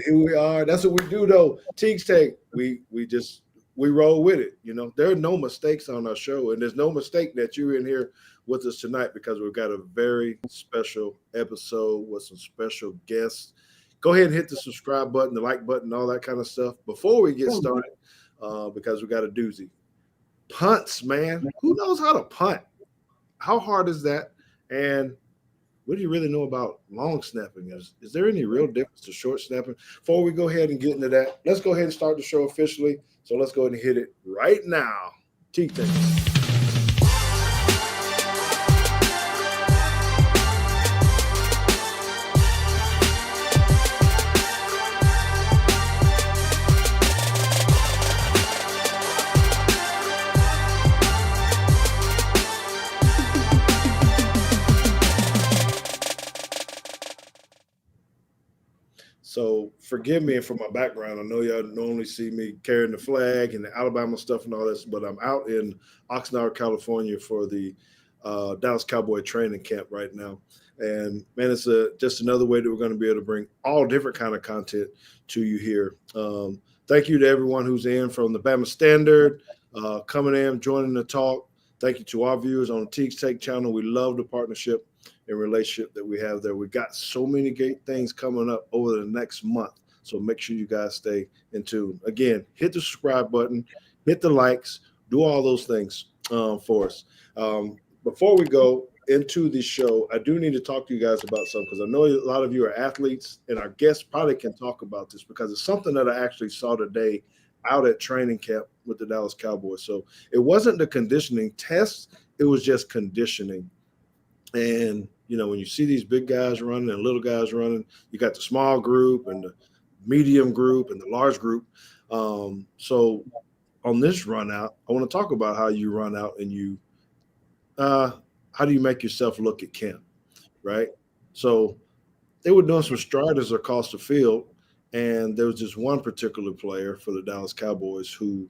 Here we are. That's what we do, though. Teagues take. We roll with it. There are no mistakes on our show, and there's no mistake that you're in here with us tonight because we've got a very special episode with some special guests. Go ahead and hit the subscribe button, the like button, all that kind of stuff before we get started, because we got a doozy. Punts, man. Who knows how to punt? How hard is that? And what do you really know about long snapping? Is there any real difference to short snapping? Before we go ahead and get into that, let's go ahead and start the show officially. So let's go ahead and hit it right now. Teague. So forgive me for my background. I know y'all normally see me carrying the flag and the Alabama stuff and all this, but I'm out in Oxnard, California for the Dallas Cowboy training camp right now. And, man, it's just another way that we're going to be able to bring all different kind of content to you here. Thank you to everyone who's in from the Bama Standard, coming in, joining the talk. Thank you to our viewers on the Teagues Take channel. We love the partnership and relationship that we have there. We got so many great things coming up over the next month. So make sure you guys stay in tune. Again, hit the subscribe button, hit the likes, do all those things for us. Before we go into the show, I do need to talk to you guys about something because I know a lot of you are athletes, and our guests probably can talk about this because it's something that I actually saw today out at training camp with the Dallas Cowboys. So it wasn't the conditioning test, it was just conditioning. And, when you see these big guys running and little guys running, you got the small group and the medium group and the large group. So on this run out, I want to talk about how you run out and how do you make yourself look at camp, right? So they were doing some striders across the field, and there was just one particular player for the Dallas Cowboys who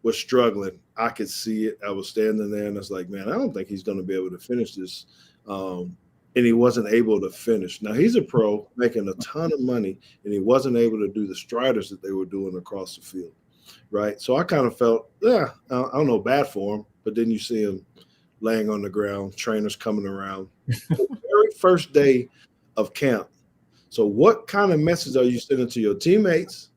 was struggling. I could see it. I was standing there, and I was like, man, I don't think he's going to be able to finish this. And he wasn't able to finish. Now, he's a pro making a ton of money, and he wasn't able to do the striders that they were doing across the field, right? So I kind of felt, I don't know, bad for him. But then you see him laying on the ground, trainers coming around. The very first day of camp. So what kind of message are you sending to your teammates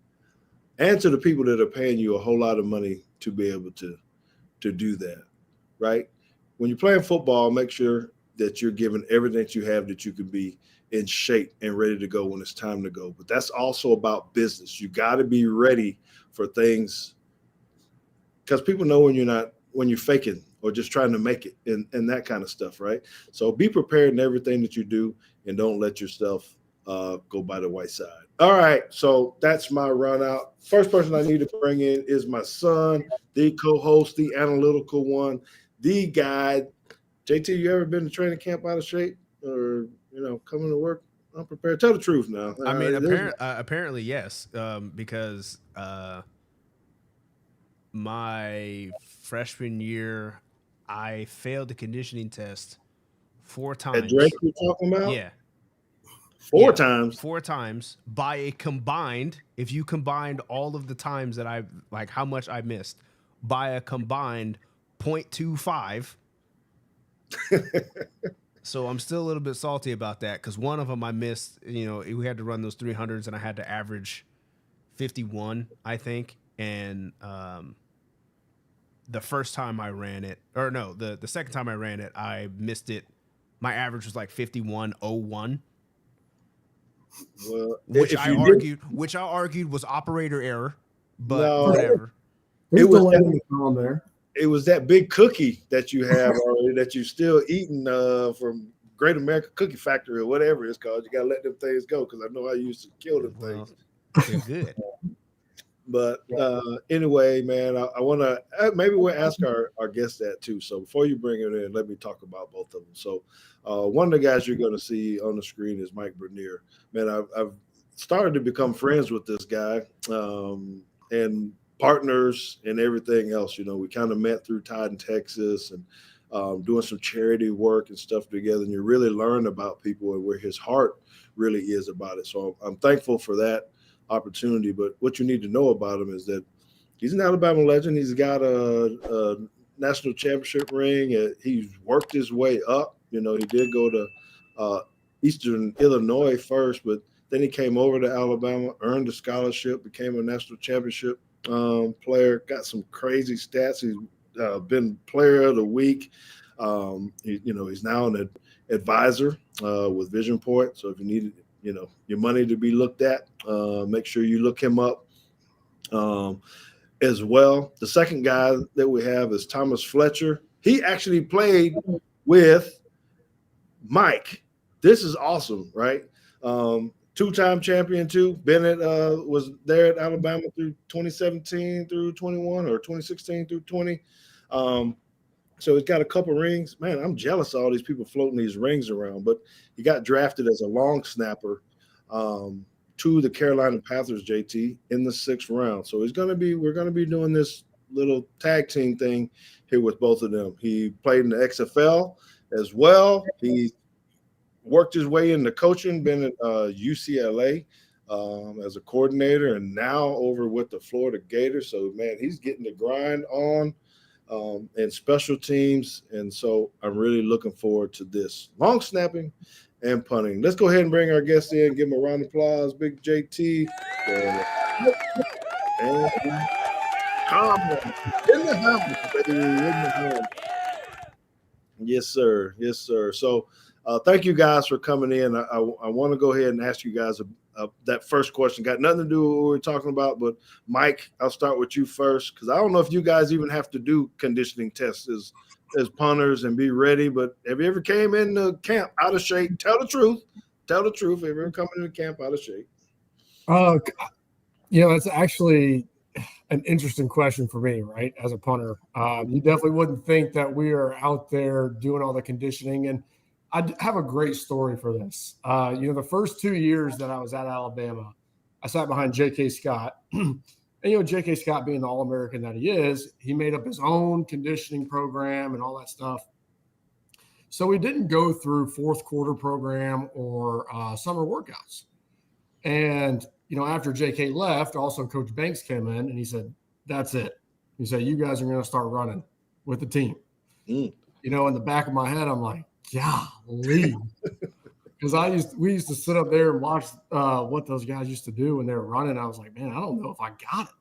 and to the people that are paying you a whole lot of money to be able to do that, right? When you're playing football, make sure that you're giving everything that you have that you can be in shape and ready to go when it's time to go. But that's also about business. You got to be ready for things because people know when you're faking or just trying to make it and that kind of stuff, right? So be prepared in everything that you do and don't let yourself go by the white side. All right, so that's my run out. First person I need to bring in is my son, the co-host, the analytical one, the guy. JT, you ever been to training camp out of shape or, coming to work unprepared? Tell the truth now. I mean, apparently, yes, because my freshman year, I failed the conditioning test 4 times. At Drake you're talking about? Yeah. 4 times? 4 times by a combined, if you combined all of the times that how much I missed, by a combined 0.25. So I'm still a little bit salty about that because one of them I missed. We had to run those 300s and I had to average 51, I think. And the first time I ran it, or no, the second time I ran it, I missed it. My average was like 51.01. Well, which I argued was operator error, but no, whatever. It was that big cookie that you have already that you're still eating from Great American Cookie Factory or whatever it's called. You got to let them things go because I know I used to kill them things. They're good. But anyway, man, I want to maybe we'll ask our guests that too. So before you bring it in, let me talk about both of them. So one of the guys you're going to see on the screen is Mike Bernier. Man, I've started to become friends with this guy and partners and everything else. We kind of met through Todd in Texas and doing some charity work and stuff together. And you really learn about people and where his heart really is about it. So I'm thankful for that. opportunity. But what you need to know about him is that he's an Alabama legend. He's got a national championship ring. He's worked his way up. He did go to Eastern Illinois first, but then he came over to Alabama, earned a scholarship, became a national championship player, got some crazy stats. He's been player of the week. He's now an advisor with Vision Point. So if you need, your money to be looked at, make sure you look him up as well. The second guy that we have is Thomas Fletcher. He actually played with Mike. This is awesome, right? Two-time champion too. Bennett was there at Alabama through 2017 through 21 or 2016 through 20. So he's got a couple rings. Man, I'm jealous of all these people floating these rings around. But he got drafted as a long snapper to the Carolina Panthers, JT, in the 6th round. So we're going to be doing this little tag team thing here with both of them. He played in the XFL as well. He worked his way into coaching, been at UCLA as a coordinator, and now over with the Florida Gators. So, man, he's getting the grind on and special teams. And so I'm really looking forward to this. Long snapping and punting. Let's go ahead and bring our guest in. Give him a round of applause. Big JT. And in the house, baby. In the house. Yes, sir. Yes, sir. So thank you guys for coming in. I want to go ahead and ask you guys that first question. Got nothing to do with what we're talking about, but Mike, I'll start with you first because I don't know if you guys even have to do conditioning tests as punters and be ready. But have you ever came into camp out of shape? Tell the truth. Tell the truth. Have you ever come into camp out of shape? It's actually an interesting question for me, right? As a punter, you definitely wouldn't think that we are out there doing all the conditioning. And I have a great story for this. The first 2 years that I was at Alabama, I sat behind J.K. Scott. And, J.K. Scott being the All-American that he is, he made up his own conditioning program and all that stuff. So we didn't go through fourth quarter program or summer workouts. And, after J.K. left, also Coach Banks came in and he said, that's it. He said, you guys are going to start running with the team. In the back of my head, I'm like, golly. Because we used to sit up there and watch what those guys used to do when they were running. I was like, man, I don't know if I got it.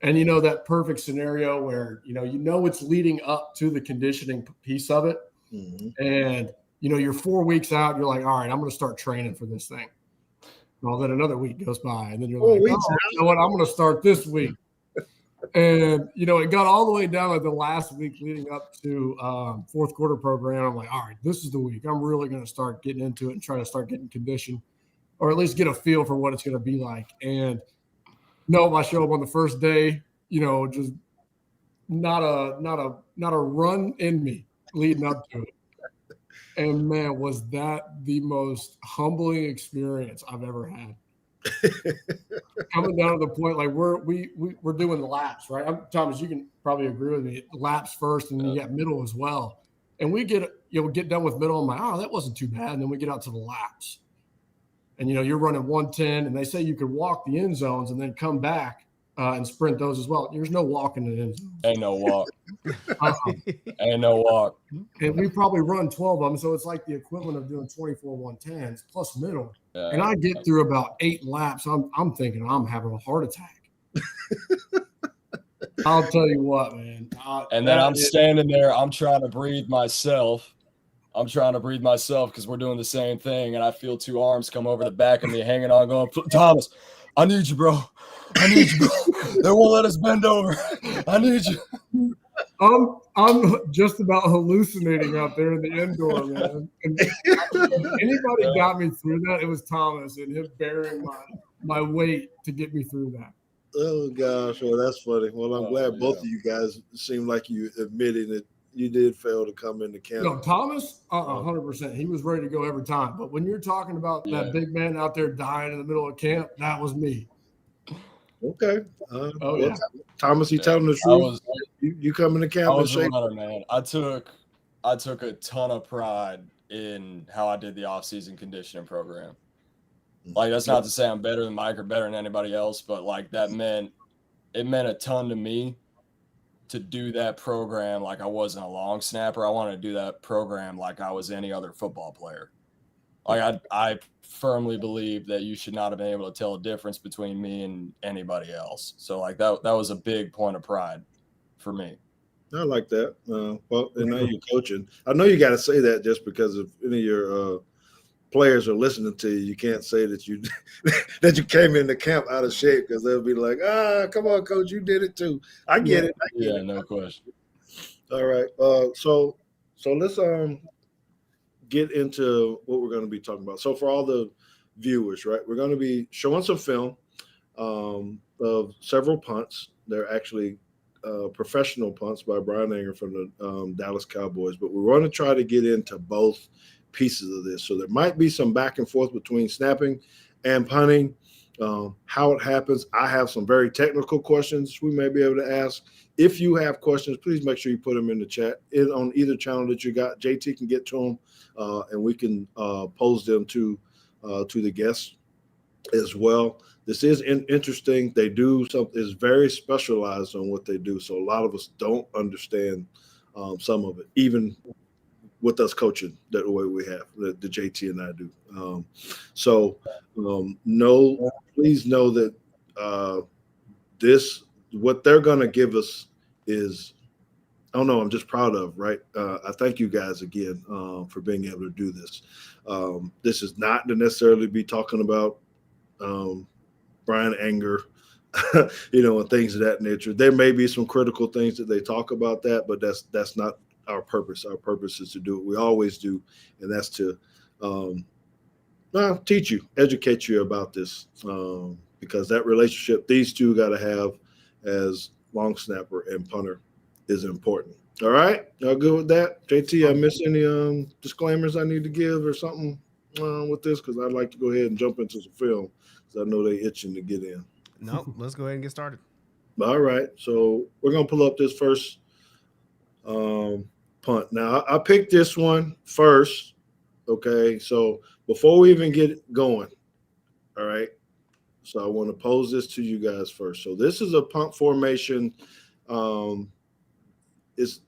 And, that perfect scenario where, it's leading up to the conditioning piece of it. Mm-hmm. And, you're 4 weeks out. You're like, all right, I'm going to start training for this thing. Well, then another week goes by. And then you're like, you know what? I'm going to start this week. And, it got all the way down like the last week leading up to fourth quarter program. I'm like, all right, this is the week. I'm really going to start getting into it and try to start getting conditioned or at least get a feel for what it's going to be like. And I show up on the first day, just not a run in me leading up to it. And man, was that the most humbling experience I've ever had. Coming down to the point like we're doing the laps, right? Thomas, you can probably agree with me. Laps first, and then you got middle as well. And we get done with middle. I'm like, oh, that wasn't too bad. And then we get out to the laps, and you're running 110, and they say you could walk the end zones and then come back and sprint those as well. There's no walk in the end zone. Ain't no walk. Ain't no walk. And we probably run 12 of them, so it's like the equivalent of doing 24 110s plus middle. Yeah. And I get through about 8 laps. I'm thinking I'm having a heart attack. I'll tell you what, man. And then I'm standing there. I'm trying to breathe myself. Because we're doing the same thing. And I feel 2 arms come over the back of me hanging on going, Thomas, I need you, bro. They won't let us bend over. I need you. I'm just about hallucinating out there in the indoor, man. And anybody got me through that, it was Thomas and him bearing my weight to get me through that. Oh gosh, well that's funny. Well, I'm glad both of you guys seem like you admitting that you did fail to come into camp. No, Thomas, 100%. He was ready to go every time. But when you're talking about that big man out there dying in the middle of camp, that was me. Okay. Thomas, you telling the truth? You coming to camp in shape? Man. I took a ton of pride in how I did the off-season conditioning program. Like, that's not to say I'm better than Mike or better than anybody else, but like it meant a ton to me to do that program like I wasn't a long snapper. I wanted to do that program like I was any other football player. Like I firmly believe that you should not have been able to tell a difference between me and anybody else. So like that was a big point of pride for me. I like that. Well, and now you're coaching. I know you got to say that just because if any of your players are listening to you, you can't say that you that you came in the camp out of shape because they'll be like, come on, coach, you did it too. I get it. Yeah, no question. All right. So let's get into what we're going to be talking about. So for all the viewers, right, we're going to be showing some film of several punts. They're actually professional punts by Brian Anger from the Dallas Cowboys, but we want to try to get into both pieces of this. So there might be some back and forth between snapping and punting, how it happens. I have some very technical questions we may be able to ask. If you have questions, please make sure you put them in the chat on either channel that you got. JT can get to them, and we can pose them to the guests as well. This is interesting. They do something is very specialized on what they do. So a lot of us don't understand some of it, even with us coaching that way we have, the JT and I do. Please know that this, what they're going to give us is, I don't know, I'm just proud of, right? I thank you guys again for being able to do this. This is not to necessarily be talking about Brian Anger, and things of that nature. There may be some critical things that they talk about that, but that's not our purpose. Our purpose is to do what we always do, and that's to teach you, educate you about this, because that relationship these two got to have as long snapper and punter is important. All right, y'all good with that? JT, I miss any disclaimers I need to give or something with this? Because I'd like to go ahead and jump into some film because I know they itching to get in. No, let's go ahead and get started. All right, so we're gonna pull up this first punt. Now I picked this one first. Okay, so before we even get going, all right. So I want to pose this to you guys first. So this is a punt formation. It's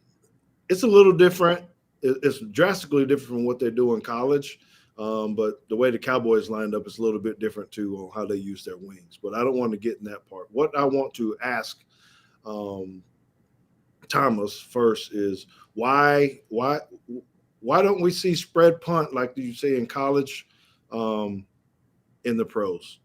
a little different. It's drastically different from what they do in college. But the way the Cowboys lined up is a little bit different too on how they use their wings. But I don't want to get in that part. What I want to ask Thomas first is why don't we see spread punt like you say in college in the pros?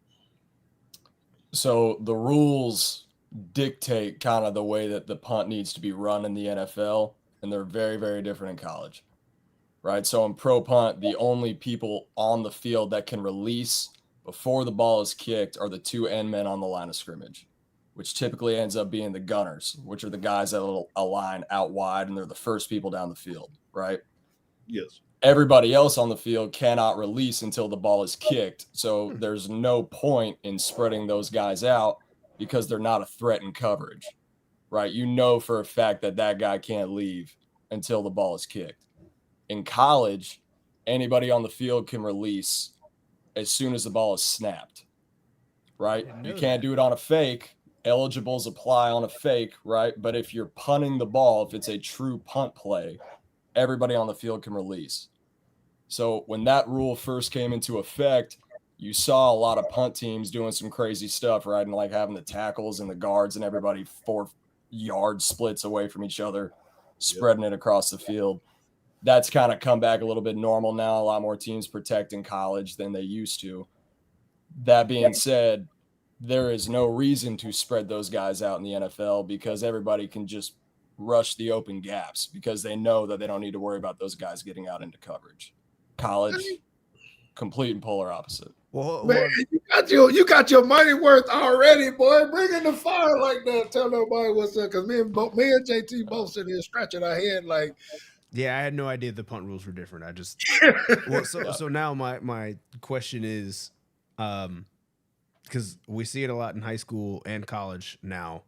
So the rules dictate kind of the way that the punt needs to be run in the NFL, and they're very, very different in college, right? So in pro punt, the only people on the field that can release before the ball is kicked are the two end men on the line of scrimmage, which typically ends up being the gunners, which are the guys that will align out wide, and they're the first people down the field, right? Yes. Everybody else on the field cannot release until the ball is kicked. So there's no point in spreading those guys out because they're not a threat in coverage, right? You know for a fact that that guy can't leave until the ball is kicked. In college, anybody on the field can release as soon as the ball is snapped, right? You can't do it on a fake. Eligibles apply on a fake, right? But if you're punting the ball, if it's a true punt play, everybody on the field can release. So when that rule first came into effect, you saw a lot of punt teams doing some crazy stuff, right? And like having the tackles and the guards and everybody 4 yard splits away from each other, spreading it across the field. That's kind of come back a little bit normal now. A lot more teams protect in college than they used to. That being said, there is no reason to spread those guys out in the NFL because everybody can just rush the open gaps because they know that they don't need to worry about those guys getting out into coverage. College, complete and polar opposite. Well, man, you got your money worth already, boy. Bring in the fire like that. Tell nobody what's up, because me and JT both sitting here scratching our head like. Yeah, I had no idea the punt rules were different. I just so now my question is, because we see it a lot in high school and college now.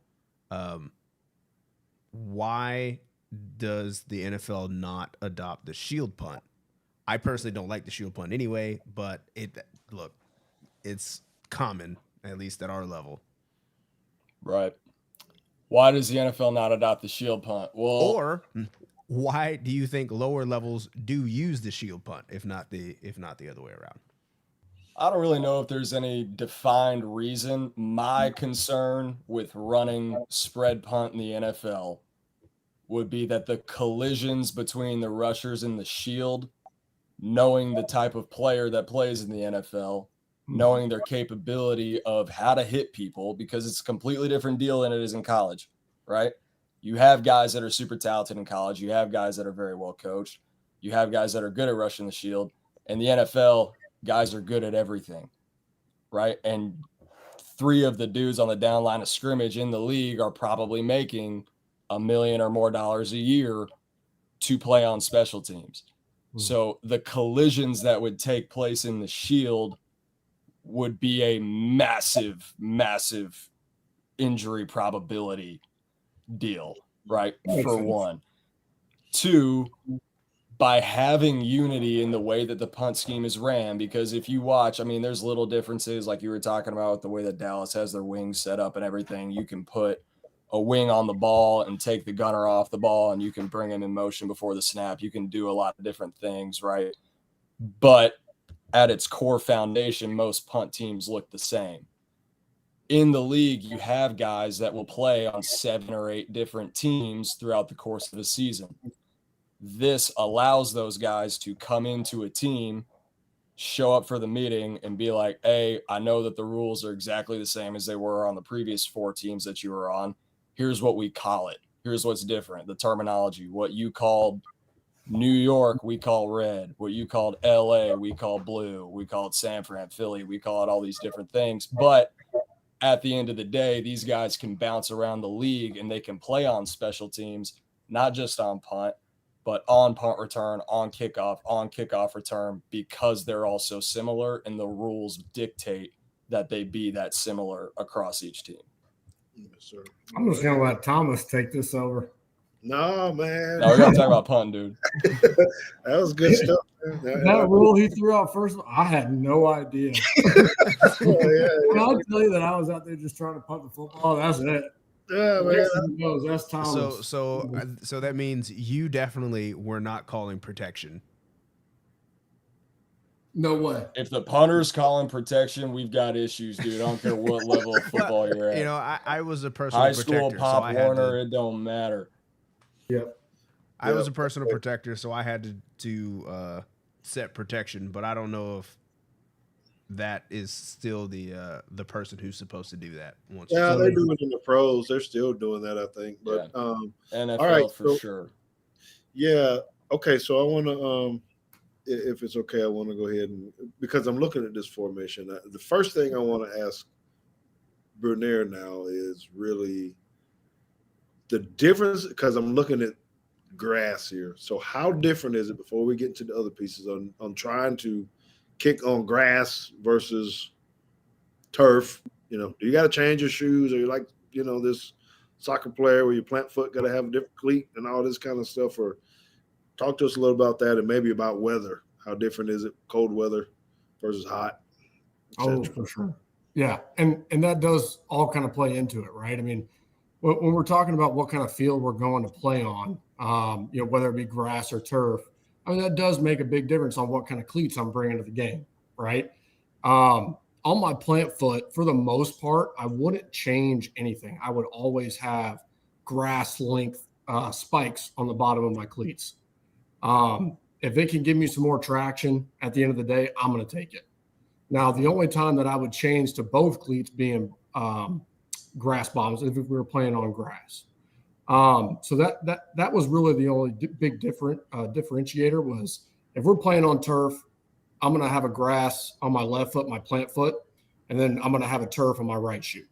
Why does the NFL not adopt the shield punt? I personally don't like the shield punt anyway, but it's common, at least at our level. Right. Why does the NFL not adopt the shield punt? Well, Or why do you think lower levels do use the shield punt, if not the other way around? I don't really know if there's any defined reason. My concern with running spread punt in the NFL would be that the collisions between the rushers and the shield, knowing the type of player that plays in the NFL, knowing their capability of how to hit people, because it's a completely different deal than it is in college, right? You have guys that are super talented in college. You have guys that are very well coached. You have guys that are good at rushing the shield. In the NFL, guys are good at everything, right? And 3 of the dudes on the down line of scrimmage in the league are probably making $1 million or more a year to play on special teams. So the collisions that would take place in the shield would be a massive, massive injury probability deal, right? For one. 2, by having unity in the way that the punt scheme is ran, because if you watch, I mean, there's little differences like you were talking about with the way that Dallas has their wings set up and everything. You can put a wing on the ball and take the gunner off the ball, and you can bring him in motion before the snap. You can do a lot of different things, right? But at its core foundation, most punt teams look the same. In the league, you have guys that will play on 7 or 8 different teams throughout the course of a season. This allows those guys to come into a team, show up for the meeting, and be like, hey, I know that the rules are exactly the same as they were on the previous 4 teams that you were on. Here's what we call it. Here's what's different. The terminology. What you called New York, we call red. What you called LA, we call blue. We call it San Fran, Philly. We call it all these different things. But at the end of the day, these guys can bounce around the league and they can play on special teams, not just on punt, but on punt return, on kickoff return, because they're all so similar and the rules dictate that they be that similar across each team. Yes, sir. I'm just gonna let Thomas take this over. No, man. Now we gotta talk about punting, dude. That was good stuff, man. That rule he threw out first, I had no idea. When I'll tell you that I was out there just trying to punt the football, that's it. Yeah, man. That's Thomas. So that means you definitely were not calling protection. No way. If the punter's calling protection, we've got issues, dude. I don't care what level of football you're at. You know, I was a personal high protector. school, Pop so Warner, it don't matter. Yep. I was a personal protector, so I had to set protection, but I don't know if that is still the person who's supposed to do that. Yeah, they do it in the pros. They're still doing that, I think. But NFL all right, for sure. Yeah. Okay. So I want to, if it's okay, I want to go ahead and, because I'm looking at this formation. The first thing I want to ask Bernier now is really the difference, because I'm looking at grass here. So how different is it, before we get into the other pieces, on trying to kick on grass versus turf? You know, do you got to change your shoes? Or you like, you know, this soccer player where your plant foot got to have a different cleat and all this kind of stuff? Or talk to us a little about that, and maybe about weather. How different is it, cold weather versus hot? Oh, for sure. Yeah. And that does all kind of play into it, right? I mean, when we're talking about what kind of field we're going to play on, you know, whether it be grass or turf, I mean, that does make a big difference on what kind of cleats I'm bringing to the game, right? On my plant foot, for the most part, I wouldn't change anything. I would always have grass length spikes on the bottom of my cleats. If it can give me some more traction at the end of the day, I'm going to take it. Now, the only time that I would change to both cleats being grass bottoms if we were playing on grass. So that was really the only big differentiator, was if we're playing on turf, I'm going to have a grass on my left foot, my plant foot, and then I'm going to have a turf on my right shoe,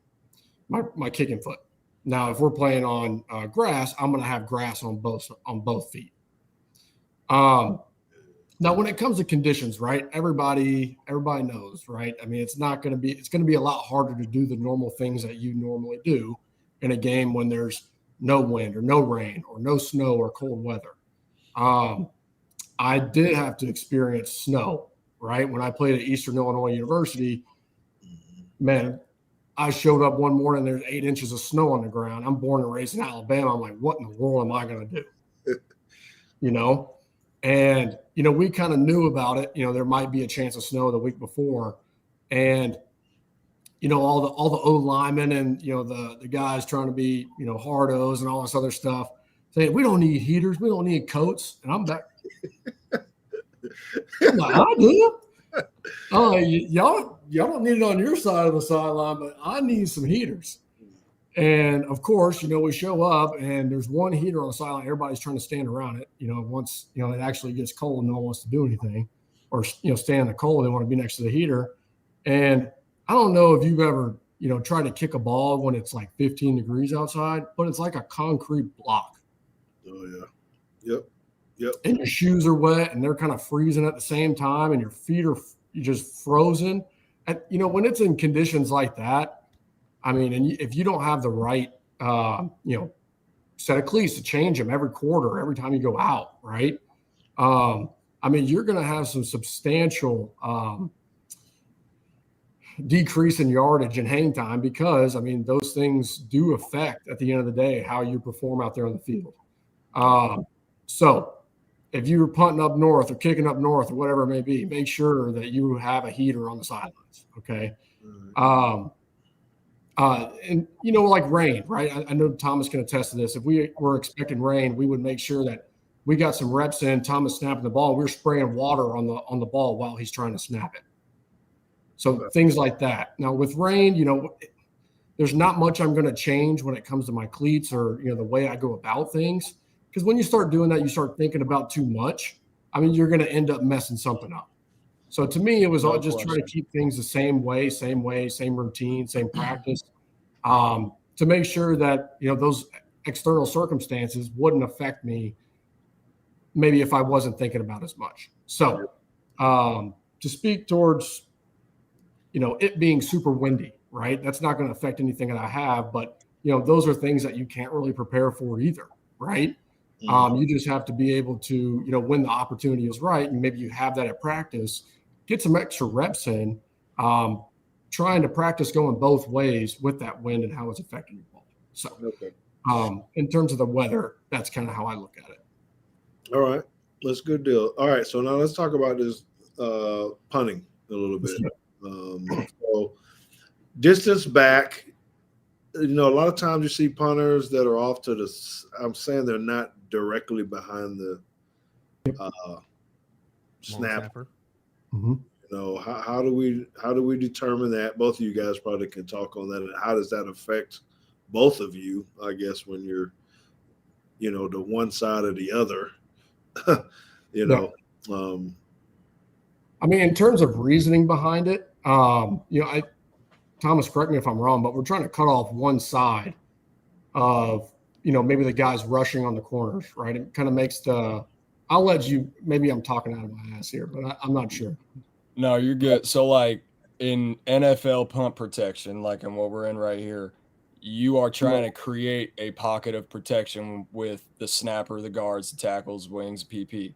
my kicking foot. Now, if we're playing on grass, I'm going to have grass on both feet. Now, when it comes to conditions, right, everybody knows, right? I mean, it's going to be a lot harder to do the normal things that you normally do in a game when there's no wind or no rain or no snow or cold weather. I did have to experience snow, right? When I played at Eastern Illinois University, man, I showed up one morning, there's 8 inches of snow on the ground. I'm born and raised in Alabama. I'm like, what in the world am I going to do? You know? And, you know, we kind of knew about it. You know, there might be a chance of snow the week before. And, you know, all the O linemen and, you know, the guys trying to be, you know, hardos and all this other stuff saying, we don't need heaters. We don't need coats. And I'm back. I'm like, I do. Oh, y'all don't need it on your side of the sideline, but I need some heaters. And of course, you know, we show up and there's one heater on the sideline. Everybody's trying to stand around it. You know, once, you know, it actually gets cold and no one wants to do anything or, you know, stay in the cold. They want to be next to the heater. And I don't know if you've ever, you know, tried to kick a ball when it's like 15 degrees outside, but it's like a concrete block. Oh, yeah. Yep. And your shoes are wet and they're kind of freezing at the same time and your feet are just frozen. And, you know, when it's in conditions like that, I mean, and if you don't have the right, you know, set of cleats to change them every quarter, every time you go out, right? I mean, you're going to have some substantial decrease in yardage and hang time because, I mean, those things do affect at the end of the day how you perform out there on the field. So if you're punting up north or kicking up north or whatever it may be, make sure that you have a heater on the sidelines, okay? And, you know, like rain, right? I know Thomas can attest to this. If we were expecting rain, we would make sure that we got some reps in, Thomas snapping the ball. We're spraying water on the ball while he's trying to snap it. So things like that. Now with rain, you know, there's not much I'm going to change when it comes to my cleats or, you know, the way I go about things. Because when you start doing that, you start thinking about too much. I mean, you're going to end up messing something up. So to me, it was all just trying to keep things the same way, same routine, same practice, to make sure that, you know, those external circumstances wouldn't affect me maybe if I wasn't thinking about as much. So to speak towards, you know, it being super windy, right? That's not going to affect anything that I have, but, you know, those are things that you can't really prepare for either, right? You just have to be able to, you know, when the opportunity is right, and maybe you have that at practice, get some extra reps in, trying to practice going both ways with that wind and how it's affecting your ball. So in terms of the weather, that's kind of how I look at it. All right. That's a good deal. All right. So now let's talk about this punting a little bit. So distance back, you know, a lot of times you see punters that are off to the, I'm saying they're not directly behind the snap. You know, how do we determine that? Both of you guys probably can talk on that. And how does that affect both of you, I guess, when you're, you know, the one side or the other, you know? I mean, in terms of reasoning behind it, you know, Thomas, correct me if I'm wrong, but we're trying to cut off one side of, you know, maybe the guys rushing on the corners, right? It kind of makes I'll let you, maybe I'm talking out of my ass here, but I'm not sure. No, you're good. So like in NFL punt protection, like in what we're in right here, you are trying to create a pocket of protection with the snapper, the guards, the tackles, wings, PP.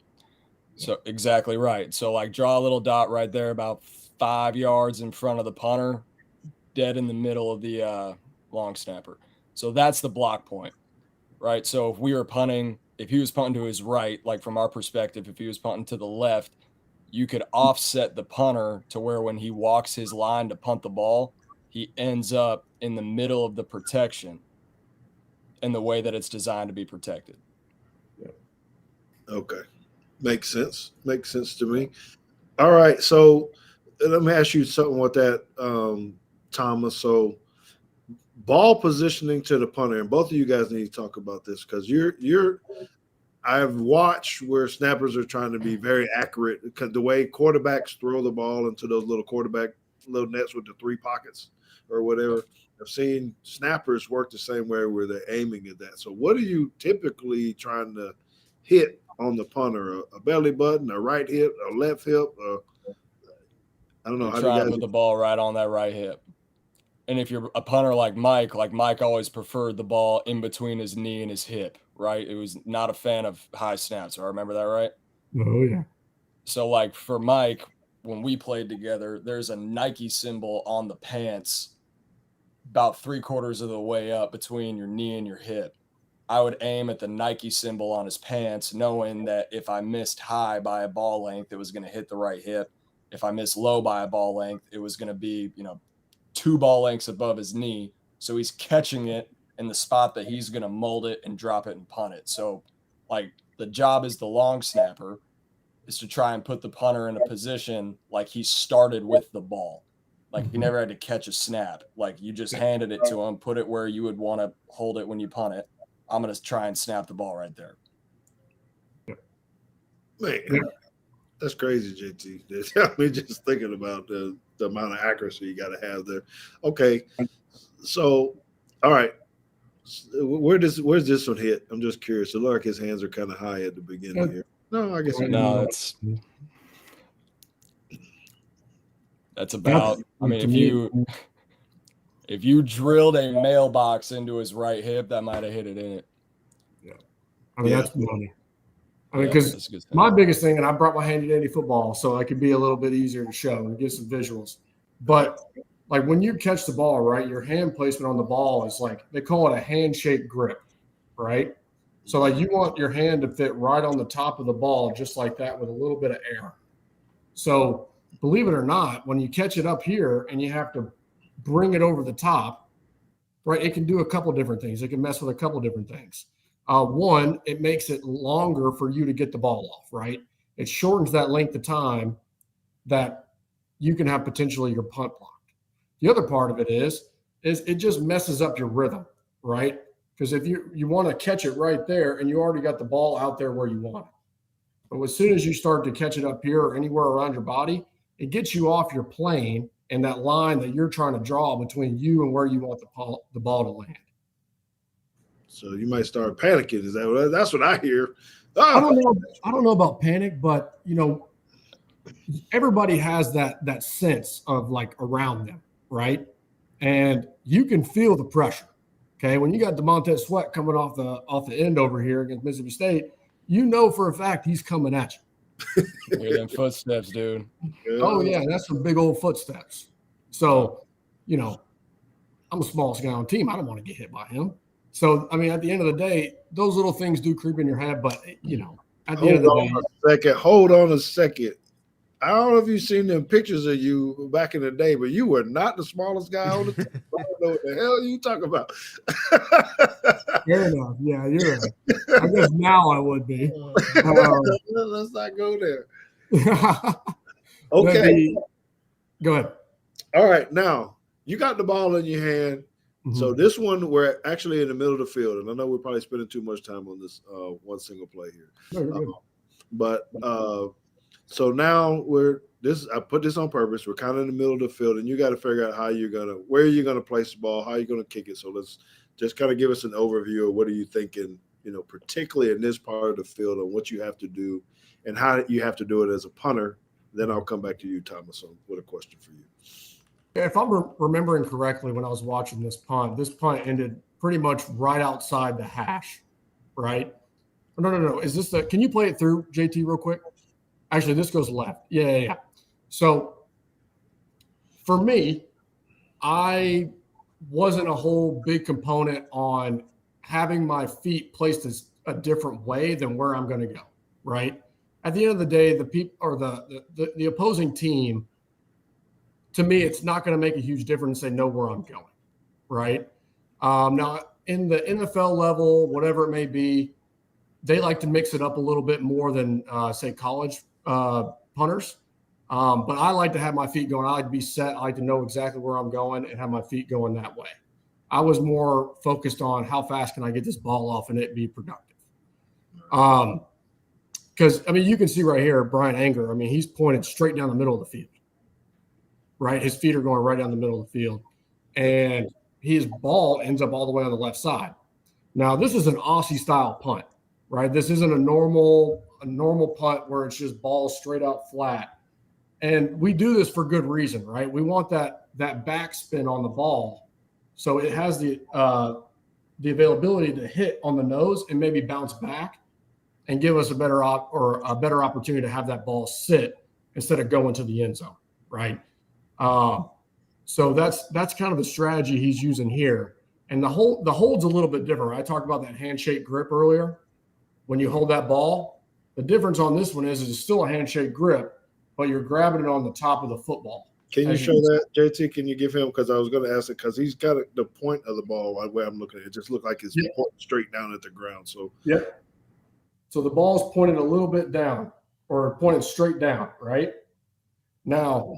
So exactly right. So like draw a little dot right there about 5 yards in front of the punter, dead in the middle of the long snapper. So that's the block point, right? So if we were punting, if he was punting to his right, like from our perspective, if he was punting to the left, you could offset the punter to where when he walks his line to punt the ball, he ends up in the middle of the protection in the way that it's designed to be protected. Okay. Makes sense. Makes sense to me. All right. So let me ask you something with that, Thomas. So ball positioning to the punter, and both of you guys need to talk about this because I've watched where snappers are trying to be very accurate because the way quarterbacks throw the ball into those little nets with the 3 pockets or whatever. I've seen snappers work the same way where they're aiming at that. So what are you typically trying to hit on the punter? A belly button, a right hip, a left hip? I don't know. You're trying to put the ball right on that right hip. And if you're a punter like Mike always preferred the ball in between his knee and his hip, right? It was not a fan of high snaps. I remember that, right? Oh, yeah. So like for Mike, when we played together, there's a Nike symbol on the pants about 3/4 of the way up between your knee and your hip. I would aim at the Nike symbol on his pants, knowing that if I missed high by a ball length, it was going to hit the right hip. If I missed low by a ball length, it was going to be, 2 ball lengths above his knee. So he's catching it in the spot that he's going to mold it and drop it and punt it. So, like, the job as the long snapper is to try and put the punter in a position like he started with the ball. Like, he never had to catch a snap. Like, you just handed it to him, put it where you would want to hold it when you punt it. I'm going to try and snap the ball right there. Man, that's crazy, JT. I mean, just thinking about the amount of accuracy you got to have there. Okay, so, all right. Where's this one hit? I'm just curious. It looked like his hands are kind of high at the beginning here. No, I guess no. That's about. I mean, if you drilled a mailbox into his right hip, that might have hit it in it. Yeah, I mean that's money. I mean, because my biggest thing, and I brought my handy dandy football, so it could be a little bit easier to show and give some visuals. But like when you catch the ball, right, your hand placement on the ball is like they call it a handshake grip, right? So like you want your hand to fit right on the top of the ball, just like that, with a little bit of air. So believe it or not, when you catch it up here and you have to bring it over the top, right, it can do a couple different things. It can mess with a couple different things. One, it makes it longer for you to get the ball off, right? It shortens that length of time that you can have potentially your punt blocked. The other part of it is it just messes up your rhythm, right? Because if you want to catch it right there and you already got the ball out there where you want it. But as soon as you start to catch it up here or anywhere around your body, it gets you off your plane and that line that you're trying to draw between you and where you want the ball to land. So you might start panicking. That's what I hear? Oh. I don't know about panic, but everybody has that sense of like around them, right? And you can feel the pressure. Okay, when you got DeMontez Sweat coming off the end over here against Mississippi State, you know for a fact he's coming at you. Hear them footsteps, dude. Oh yeah, that's some big old footsteps. So, I'm the smallest guy on the team. I don't want to get hit by him. So, I mean, at the end of the day, those little things do creep in your head. But, at the end of the day. Hold on a second. I don't know if you've seen them pictures of you back in the day, but you were not the smallest guy on the team. I don't know what the hell you talking about. Fair enough. Yeah, you're right. I guess now I would be. Let's not go there. Okay. Go ahead. All right. Now, you got the ball in your hand. Mm-hmm. So this one, we're actually in the middle of the field, and I know we're probably spending too much time on this one single play here. So now I put this on purpose. We're kind of in the middle of the field, and you got to figure out where you're gonna place the ball, how you're gonna kick it. So let's just kind of give us an overview of what are you thinking, particularly in this part of the field, on what you have to do and how you have to do it as a punter. Then I'll come back to you, Thomas, with a question for you. If I'm remembering correctly, when I was watching this punt ended pretty much right outside the hash, right? No. Is this can you play it through, JT, real quick? Actually, this goes left. Yeah. So for me, I wasn't a whole big component on having my feet placed a different way than where I'm going to go, right? At the end of the day, the people or the opposing team, to me, it's not going to make a huge difference. They know where I'm going, right? Now, in the NFL level, whatever it may be, they like to mix it up a little bit more than, say, college punters. But I like to have my feet going. I like to be set. I like to know exactly where I'm going and have my feet going that way. I was more focused on how fast can I get this ball off and it be productive. Because, I mean, you can see right here, Brian Anger, I mean, he's pointed straight down the middle of the field. Right? His feet are going right down the middle of the field. And his ball ends up all the way on the left side. Now, this is an Aussie-style punt, right? This isn't a normal punt where it's just balls straight out flat. And we do this for good reason, right? We want that backspin on the ball so it has the availability to hit on the nose and maybe bounce back and give us a better opportunity to have that ball sit instead of going to the end zone, right? So that's kind of the strategy he's using here. And the hold's a little bit different. I talked about that handshake grip earlier. When you hold that ball, the difference on this one is it's still a handshake grip, but you're grabbing it on the top of the football. Can you show that, JT? Can you give him? Because I was going to ask it because he's got the point of the ball. The way I'm looking at it, just look like it's pointing straight down at the ground. So So the ball's pointed a little bit down or pointed straight down, right? Now,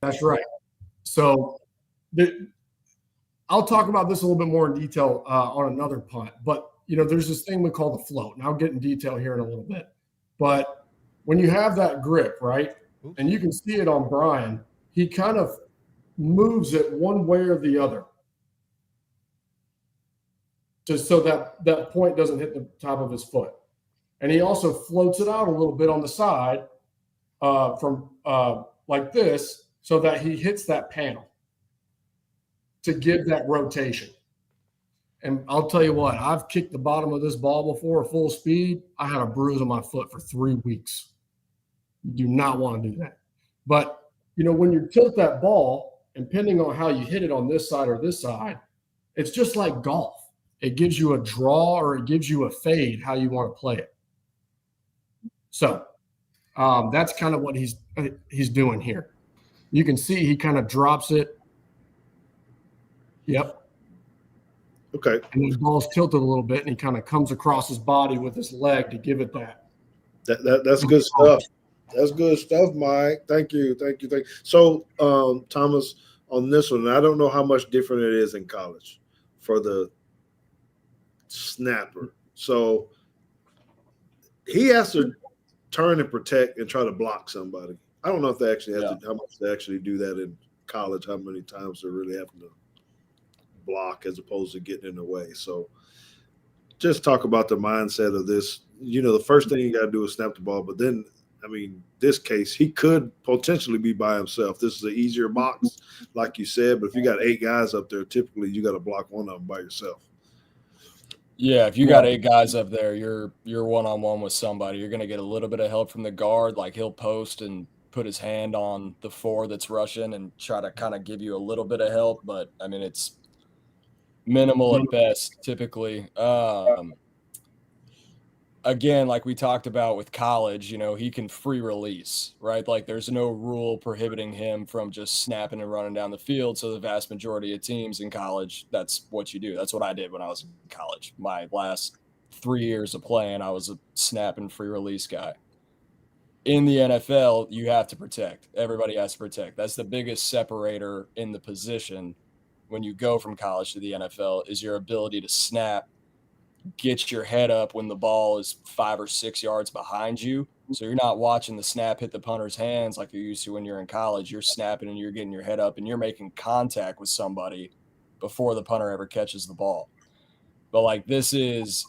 that's right. So I'll talk about this a little bit more in detail on another punt. But, there's this thing we call the float. And I'll get in detail here in a little bit. But when you have that grip, right, and you can see it on Brian, he kind of moves it one way or the other, just so that point doesn't hit the top of his foot. And he also floats it out a little bit on the side from like this so that he hits that panel to give that rotation. And I'll tell you what, I've kicked the bottom of this ball before full speed. I had a bruise on my foot for 3 weeks. You do not want to do that. But, when you tilt that ball, and depending on how you hit it on this side or this side, it's just like golf. It gives you a draw or it gives you a fade, how you want to play it. So that's kind of what he's doing here. You can see he kind of drops it. Yep. Okay. And the ball's tilted a little bit, and he kind of comes across his body with his leg to give it that. That's good stuff. That's good stuff, Mike. Thank you. So, Thomas, on this one, I don't know how much different it is in college for the snapper. So he has to turn and protect and try to block somebody. I don't know if they actually have to, how much they actually do that in college, how many times they're really having to block as opposed to getting in the way. So just talk about the mindset of this. The first thing you got to do is snap the ball, but then, this case, he could potentially be by himself. This is an easier box, like you said, but if you got 8 guys up there, typically you got to block one of them by yourself. Yeah, if you got 8 guys up there, you're one-on-one with somebody. You're going to get a little bit of help from the guard, like he'll post and put his hand on the 4 that's rushing and try to kind of give you a little bit of help, but it's minimal at best, typically. Again, like we talked about with college, he can free release, right? Like there's no rule prohibiting him from just snapping and running down the field. So the vast majority of teams in college, that's what you do. That's what I did when I was in college. My last 3 years of playing, I was a snap and free release guy. In the NFL, you have to protect. Everybody has to protect. That's the biggest separator in the position when you go from college to the NFL is your ability to snap, get your head up when the ball is 5 or 6 yards behind you. So you're not watching the snap hit the punter's hands like you're used to when you're in college. You're snapping and you're getting your head up and you're making contact with somebody before the punter ever catches the ball. But like this is,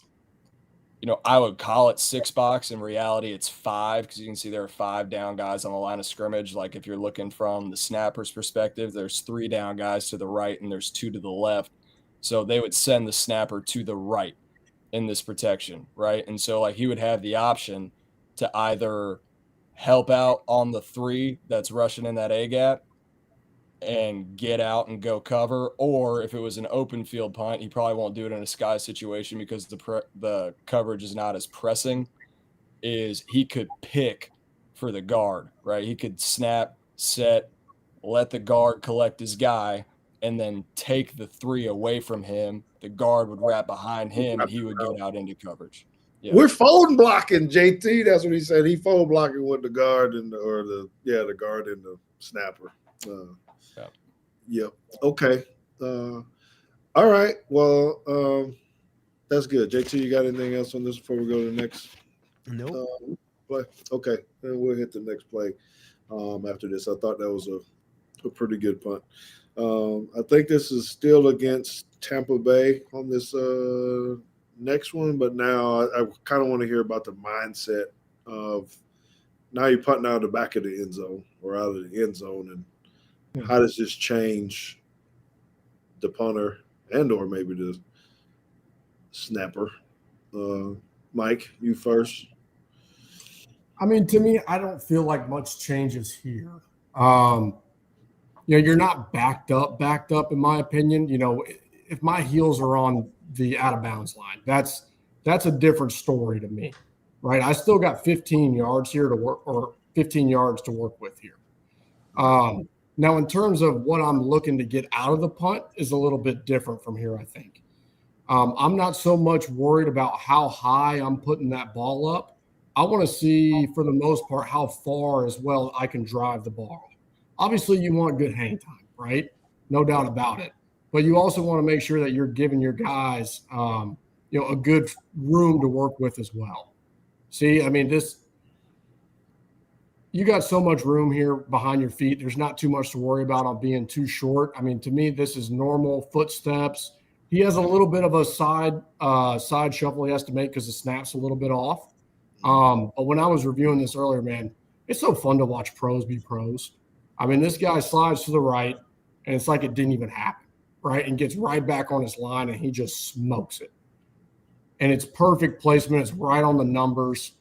I would call it 6 box. In reality, it's 5 because you can see there are 5 down guys on the line of scrimmage. Like if you're looking from the snapper's perspective, there's 3 down guys to the right and there's 2 to the left. So they would send the snapper to the right in this protection, right? And so like he would have the option to either help out on the 3 that's rushing in that A gap and get out and go cover, or if it was an open field punt, he probably won't do it in a sky situation because the coverage is not as pressing, is he could pick for the guard, right? He could snap, set, let the guard collect his guy, and then take the 3 away from him. The guard would wrap behind him, and he would get out into coverage. Yeah. We're fold blocking, JT. That's what he said. He fold blocking with the guard the guard and the snapper. Yep. Okay. All right. Well, that's good. JT, you got anything else on this before we go to the next? Nope. Play? Okay. Then we'll hit the next play after this. I thought that was a pretty good punt. I think this is still against Tampa Bay on this next one, but now I kind of want to hear about the mindset of now you're punting out of the back of the end zone or out of the end zone, and how does this change the punter and or maybe the snapper? Mike, you first. I mean, to me, I don't feel like much changes here. You're not backed up, in my opinion. If my heels are on the out of bounds line, that's a different story to me, right? I still got 15 yards here to work, or 15 yards to work with here. Now, in terms of what I'm looking to get out of the punt is a little bit different from here, I think. I'm not so much worried about how high I'm putting that ball up. I want to see, for the most part, how far as well I can drive the ball. Obviously, you want good hang time, right? No doubt about it. But you also want to make sure that you're giving your guys, a good room to work with as well. See, I mean, you got so much room here behind your feet. There's not too much to worry about on being too short. I mean, to me, this is normal footsteps. He has a little bit of a side shuffle he has to make because the snap's a little bit off. But when I was reviewing this earlier, man, it's so fun to watch pros be pros. I mean, this guy slides to the right, and it's like it didn't even happen, right? And gets right back on his line, and he just smokes it. And it's perfect placement. It's right on the numbers.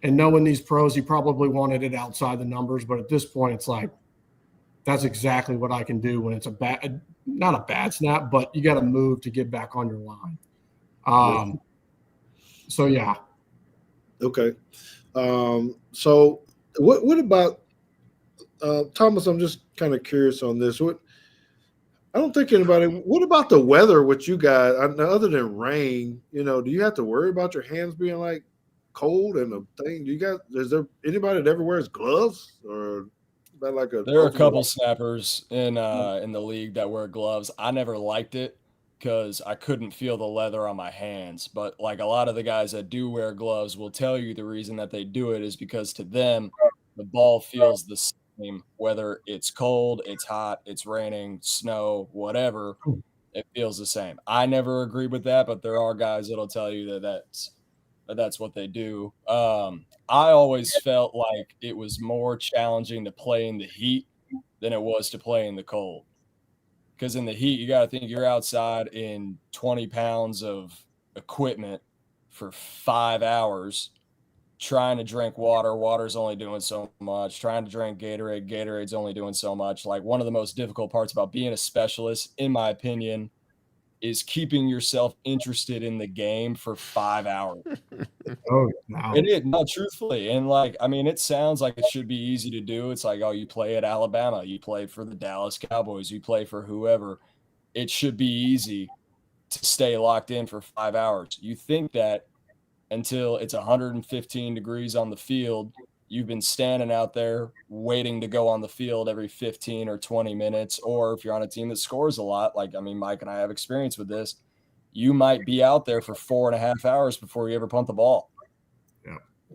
And knowing these pros, he probably wanted it outside the numbers. But at this point, it's like, that's exactly what I can do when it's not a bad snap, but you got to move to get back on your line. So, yeah. Okay. So what about Thomas? I'm just kind of curious on this. I don't think anybody. What about the weather with you guys? Other than rain, do you have to worry about your hands being like cold and a thing? Is there anybody that ever wears gloves, or that like a? There are a couple snappers in the league that wear gloves. I never liked it because I couldn't feel the leather on my hands. But like a lot of the guys that do wear gloves will tell you the reason that they do it is because to them the ball feels the same, whether it's cold, it's hot, it's raining, snow, whatever. It feels the same. I never agreed with that, but there are guys that'll tell you that's what they do. I always felt like it was more challenging to play in the heat than it was to play in the cold. Because in the heat, you got to think you're outside in 20 pounds of equipment for 5 hours trying to drink water. Water's only doing so much. Trying to drink Gatorade. Gatorade's only doing so much. Like, one of the most difficult parts about being a specialist, in my opinion, is keeping yourself interested in the game for 5 hours. Oh, wow. It is, no, truthfully. And like, I mean, it sounds like it should be easy to do. It's like, oh, you play at Alabama, you play for the Dallas Cowboys, you play for whoever. It should be easy to stay locked in for 5 hours. You think that until it's 115 degrees on the field, you've been standing out there waiting to go on the field every 15 or 20 minutes. Or if you're on a team that scores a lot, like, I mean, Mike and I have experience with this, you might be out there for 4.5 hours before you ever punt the ball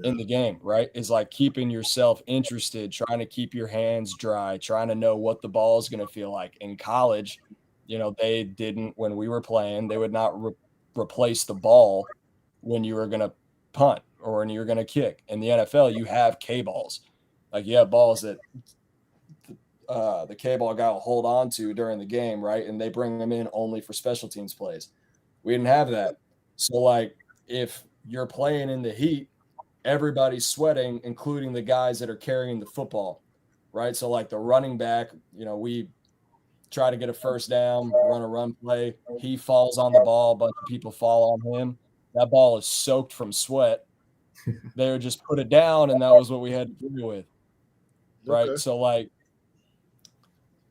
in the game, right? Is like keeping yourself interested, trying to keep your hands dry, trying to know what the ball is going to feel like. In college, they didn't, when we were playing, they would not replace the ball when you were going to punt or when you were going to kick. In the NFL, you have K balls. Like, you have balls that the K ball guy will hold on to during the game, right? And they bring them in only for special teams plays. We didn't have that. So, like, if you're playing in the heat, everybody's sweating, including the guys that are carrying the football, right? So, like, the running back, we try to get a first down, run a run play. He falls on the ball. A bunch of people fall on him. That ball is soaked from sweat. They would just put it down, and that was what we had to deal with, right? Okay. So, like,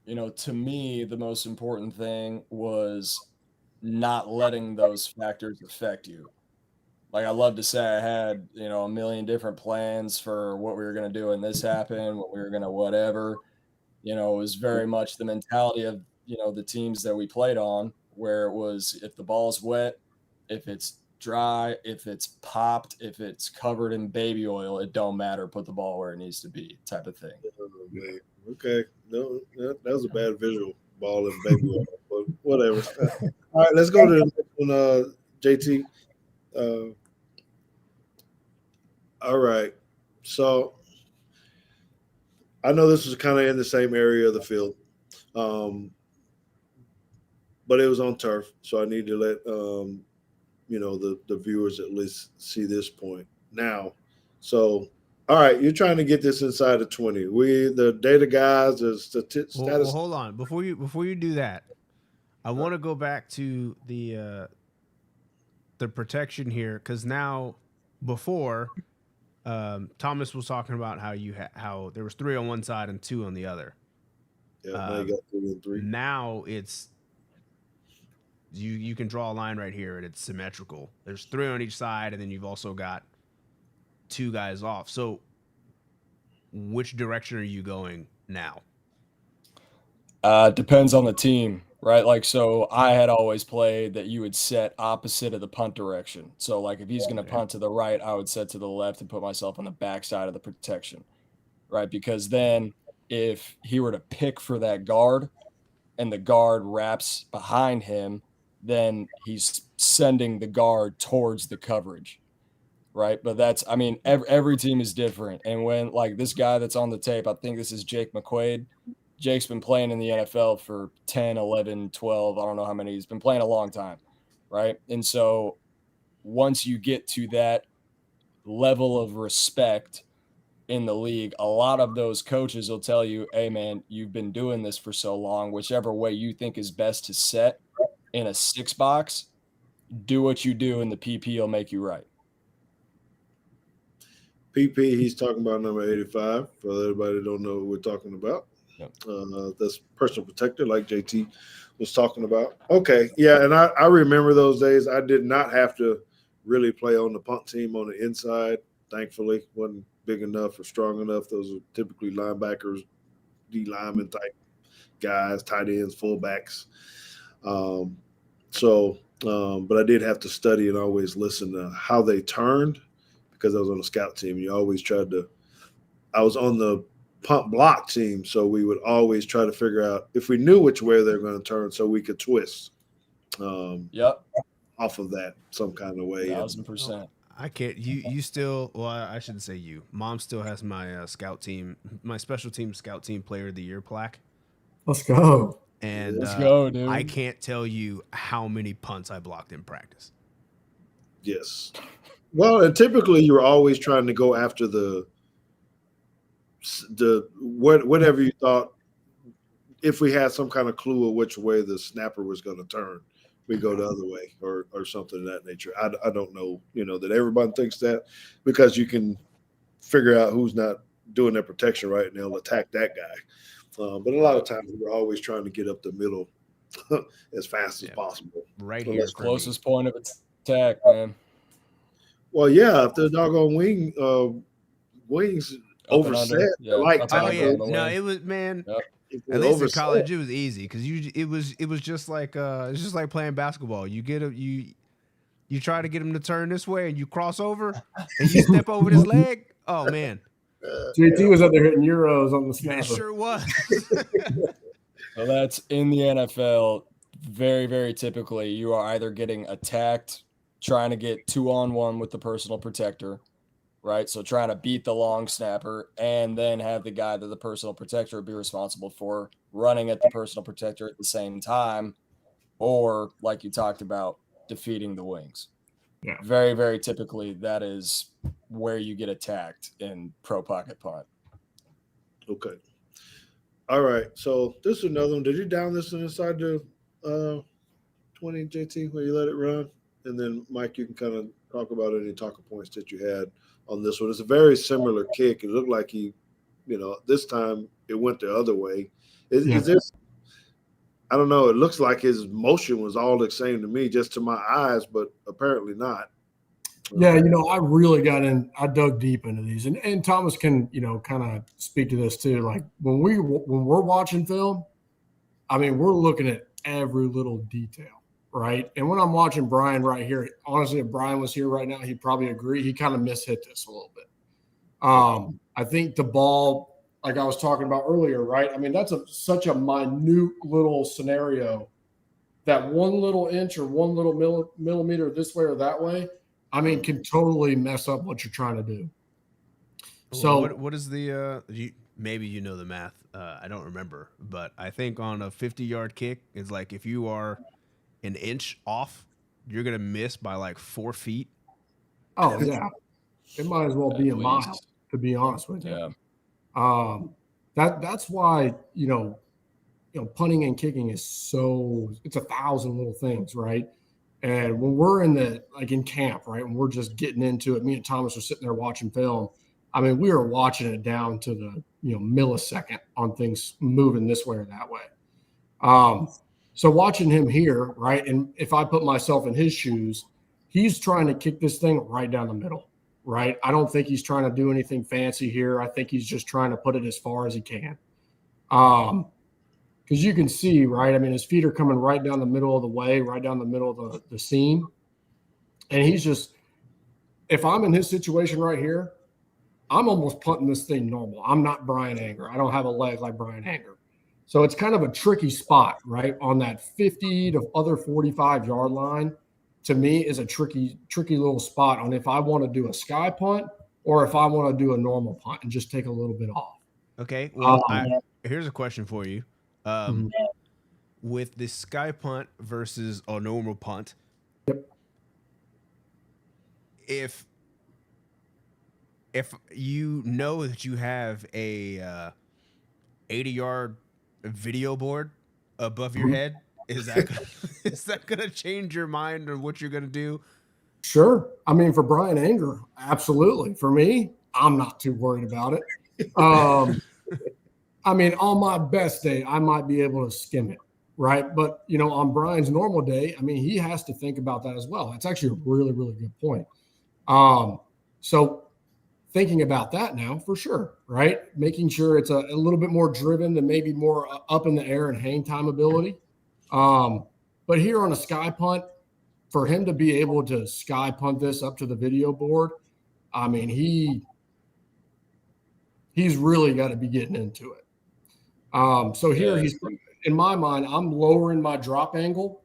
to me, the most important thing was not letting those factors affect you. Like, I love to say I had, a million different plans for what we were going to do, and this happened, what we were going to whatever. It was very much the mentality of, the teams that we played on, where it was, if the ball's wet, if it's dry, if it's popped, if it's covered in baby oil, it don't matter. Put the ball where it needs to be, type of thing. Oh, man. Okay. No, that was a bad visual, ball and baby oil, but whatever. All right, let's go to the next one, JT. All right. So I know this was kind of in the same area of the field, but it was on turf. So I need to let the viewers at least see this point now. So All right, you're trying to get this inside of 20. We, the data guys, the status. Well, hold on. Before you do that, I want to go back to the protection here, because now before Thomas was talking about how there was 3 on one side and 2 on the other. Yeah, now you got 3 and 3. Now it's you can draw a line right here and it's symmetrical. There's 3 on each side, and then you've also got 2 guys off. So which direction are you going now? Depends on the team, right? Like, so I had always played that you would set opposite of the punt direction. So like if he's going to punt to the right, I would set to the left and put myself on the backside of the protection, right? Because then if he were to pick for that guard and the guard wraps behind him, then he's sending the guard towards the coverage, right? But that's, I mean, every team is different. And when, like, this guy that's on the tape, I think this is Jake McQuaid. Jake's been playing in the NFL for 10, 11, 12, I don't know how many. He's been playing a long time, right? And so once you get to that level of respect in the league, a lot of those coaches will tell you, hey, man, you've been doing this for so long, whichever way you think is best to set in a 6 box, do what you do, and the PP will make you right. PP, he's talking about number 85. For everybody that don't know what we're talking about. Yep. That's personal protector, like JT was talking about. Okay, yeah, and I remember those days. I did not have to really play on the punt team on the inside. Thankfully, wasn't big enough or strong enough. Those are typically linebackers, D lineman type guys, tight ends, fullbacks. But I did have to study and always listen to how they turned, because I was on the scout team. You always tried to – I was on the punt block team, so we would always try to figure out if we knew which way they were going to turn so we could twist off of that some kind of way. 1,000%. I can't. You still. Well, I shouldn't say you. Mom still has my scout team, my special team scout team player of the year plaque. Let's go. And let's go, dude. I can't tell you how many punts I blocked in practice. Yes. Well, and typically you're always trying to go after whatever you thought. If we had some kind of clue of which way the snapper was going to turn, we go the other way or something of that nature. I don't know, that everybody thinks that, because you can figure out who's not doing their protection right, and they'll attack that guy. But a lot of times we're always trying to get up the middle as fast as possible. Right here. That's closest point of attack, man. Well, yeah, if the doggone wings overset, no, it was, man. Yep. At least in college, it was easy, because it was just like playing basketball. You try to get him to turn this way, and you cross over, and you step over his leg. Oh man, JT was out there hitting euros on the snapper. It sure was. Well, that's in the NFL. Very, very typically, you are either getting attacked, trying to get 2-on-1 with the personal protector, right? So trying to beat the long snapper, and then have the guy that the personal protector would be responsible for running at the personal protector at the same time, or like you talked about, defeating the wings. Yeah. Very, very typically, that is where you get attacked in pro pocket punt. Okay. All right. So this is another one. Did you down this one inside the 20, JT, where you let it run? And then, Mike, you can kind of talk about any talking points that you had on this one. It's a very similar kick. It looked like he, this time it went the other way. Is this – I don't know. It looks like his motion was all the same to me, just to my eyes, but apparently not. Yeah, I really got in. I dug deep into these, and Thomas can, kind of speak to this too. Like when we're watching film, I mean, we're looking at every little detail, right? And when I'm watching Brian right here, honestly, if Brian was here right now, he'd probably agree. He kind of mishit this a little bit. I think the ball, like I was talking about earlier, right? I mean, that's such a minute little scenario that one little inch or one little millimeter this way or that way, I mean, can totally mess up what you're trying to do. So what is the maybe you know the math. I don't remember, but I think on a 50-yard kick, it's like if you are an inch off, you're going to miss by like 4 feet. Oh, yeah. It might as well be a mile. to be honest with you. Yeah. That's why, punting and kicking is it's 1,000 little things, right? And when we're in camp, right, when we're just getting into it, me and Thomas are sitting there watching film. I mean, we are watching it down to the, millisecond on things moving this way or that way. So watching him here, right, and if I put myself in his shoes, he's trying to kick this thing right down the middle, right? I don't think he's trying to do anything fancy here. I think he's just trying to put it as far as he can. Because you can see, right, I mean, his feet are coming right down the middle of the way, right down the middle of the seam. And he's just – if I'm in his situation right here, I'm almost punting this thing normal. I'm not Brian Anger. I don't have a leg like Brian Anger. So it's kind of a tricky spot, right, on that 50 to other 45-yard line. To me, is a tricky little spot on if I want to do a sky punt or if I want to do a normal punt and just take a little bit off. Okay, well, here's a question for you. With the sky punt versus a normal punt, yep. If you know that you have a 80-yard video board above your head, is that gonna change your mind on what you're gonna do? Sure. I mean, for Brian Anger, absolutely. For me, I'm not too worried about it. I mean, on my best day, I might be able to skim it, right? But, on Brian's normal day, I mean, he has to think about that as well. That's actually a really, really good point. So thinking about that now, for sure, right? Making sure it's a little bit more driven than maybe more up in the air and hang time ability. But here on a sky punt, for him to be able to sky punt this up to the video board, I mean, he's really got to be getting into it. So here he's, in my mind, I'm lowering my drop angle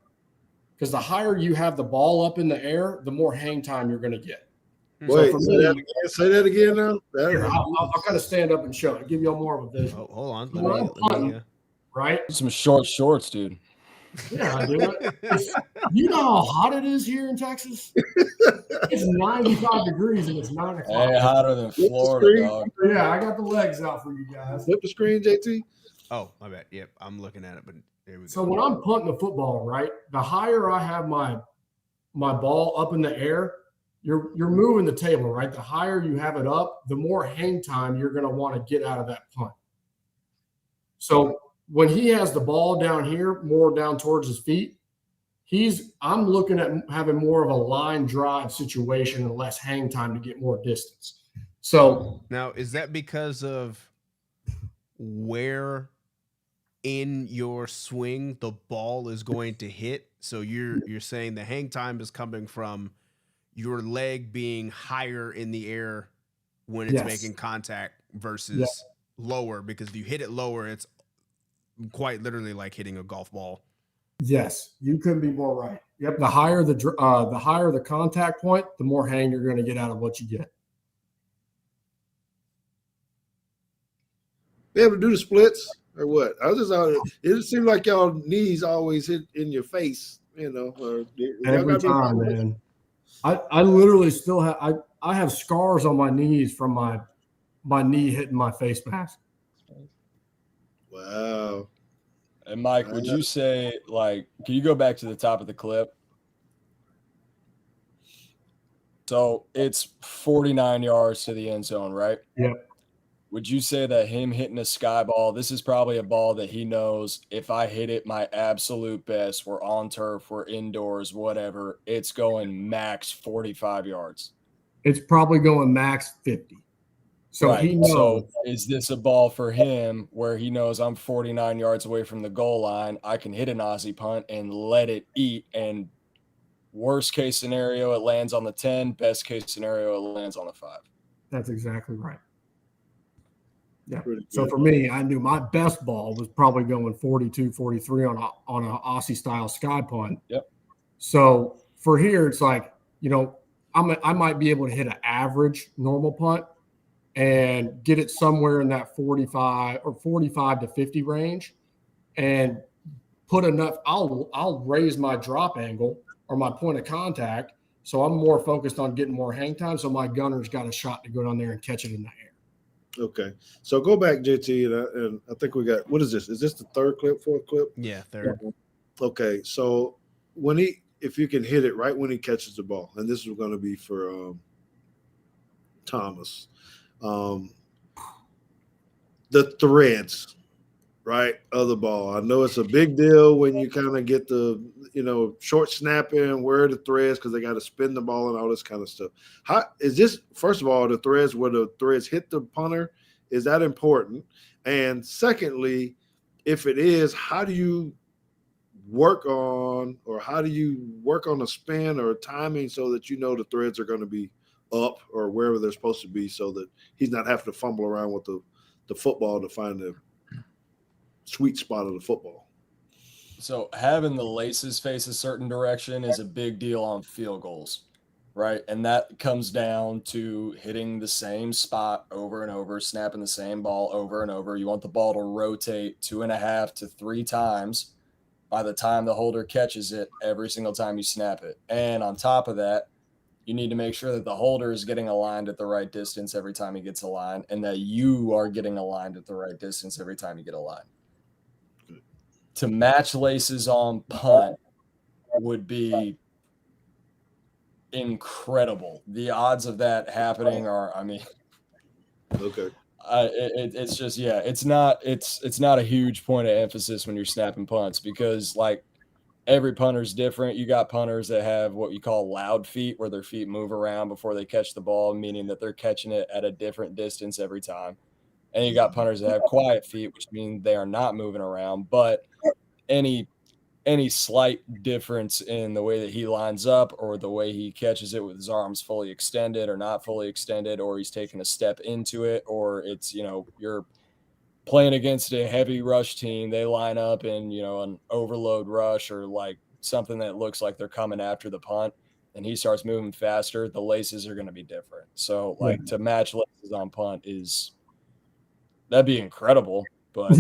because the higher you have the ball up in the air, the more hang time you're going to get. Wait, say that again now. Here, I'll kind of stand up and show it, give you all more of a vision. Oh, hold on. Let me right? Some short shorts, dude. Yeah, I do. You know how hot it is here in Texas? It's 95 degrees and it's 9 o'clock. Hey, hotter than Florida, dog. Yeah, I got the legs out for you guys. Flip the screen, JT. Oh, my bad. Yep, I'm looking at it, but there we go. So when I'm punting the football, right, the higher I have my ball up in the air, you're moving the table, right? The higher you have it up, the more hang time you're going to want to get out of that punt. So when he has the ball down here, more down towards his feet, I'm looking at having more of a line drive situation and less hang time to get more distance. So now, is that because of where in your swing the ball is going to hit? So you're saying the hang time is coming from your leg being higher in the air when it's making contact versus lower, because if you hit it lower, it's quite literally like hitting a golf ball. Yes, you couldn't be more right. Yep, the higher the contact point, the more hang you're going to get out of what you get. Be able to do the splits or what? I was just out. It seemed like y'all knees always hit in your face, Or every time, man. I literally still have I have scars on my knees from my knee hitting my face mask. Wow. And Mike, would you say, can you go back to the top of the clip? So it's 49 yards to the end zone, right? Yep. Would you say that him hitting a sky ball, this is probably a ball that he knows if I hit it my absolute best, we're on turf, we're indoors, whatever, it's going max 45 yards? It's probably going max 50. So he knows. So is this a ball for him where he knows I'm 49 yards away from the goal line, I can hit an Aussie punt and let it eat, and worst case scenario, it lands on the 10, best case scenario, it lands on the 5? That's exactly right. Yeah. So for me, I knew my best ball was probably going 42, 43 on an Aussie style sky punt. Yep. So for here, it's like, I might be able to hit an average normal punt and get it somewhere in that 45 to 50 range and put enough. I'll raise my drop angle or my point of contact. So I'm more focused on getting more hang time. So my gunner's got a shot to go down there and catch it in the air. Okay. So go back, JT, and I think we got, what is this? Is this the third clip, fourth clip? Yeah, third. Okay. So if you can hit it right when he catches the ball, and this is going to be for Thomas. The threads, right, of the ball. I know it's a big deal when you kind of get the, short snapping, where are the threads, because they got to spin the ball and all this kind of stuff. How is this, first of all, the threads where the threads hit the punter, is that important? And secondly, if it is, how do you work on a spin or timing so that the threads are going to be up or wherever they're supposed to be, so that he's not having to fumble around with the football to find the sweet spot of the football? So having the laces face a certain direction is a big deal on field goals, right? And that comes down to hitting the same spot over and over, snapping the same ball over and over. You want the ball to rotate 2.5 to 3 times by the time the holder catches it every single time you snap it. And on top of that, you need to make sure that the holder is getting aligned at the right distance every time he gets aligned, and that you are getting aligned at the right distance every time you get aligned. To match laces on punt would be incredible. The odds of that happening are, Okay. It's just, it's not a huge point of emphasis when you're snapping punts, because like every punter's different. You got punters that have what you call loud feet, where their feet move around before they catch the ball, meaning that they're catching it at a different distance every time. And you got punters that have quiet feet, which means they are not moving around. But any slight difference in the way that he lines up, or the way he catches it with his arms fully extended or not fully extended, or he's taking a step into it, or it's, you're playing against a heavy rush team, they line up in, an overload rush, or like something that looks like they're coming after the punt, and he starts moving faster, the laces are going to be different. So to match laces on punt that'd be incredible. But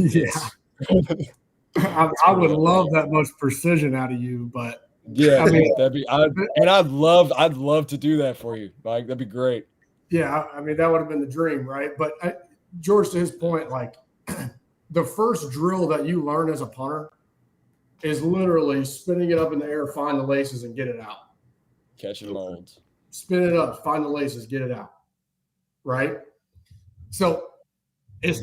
I would love that much precision out of you, but I'd love to do that for you, Mike. That'd be great. Yeah, that would have been the dream, right? But George, to his point, like the first drill that you learn as a punter is literally spinning it up in the air, find the laces, and get it out. Catching molds. Spin it up, find the laces, get it out. Right? So it's,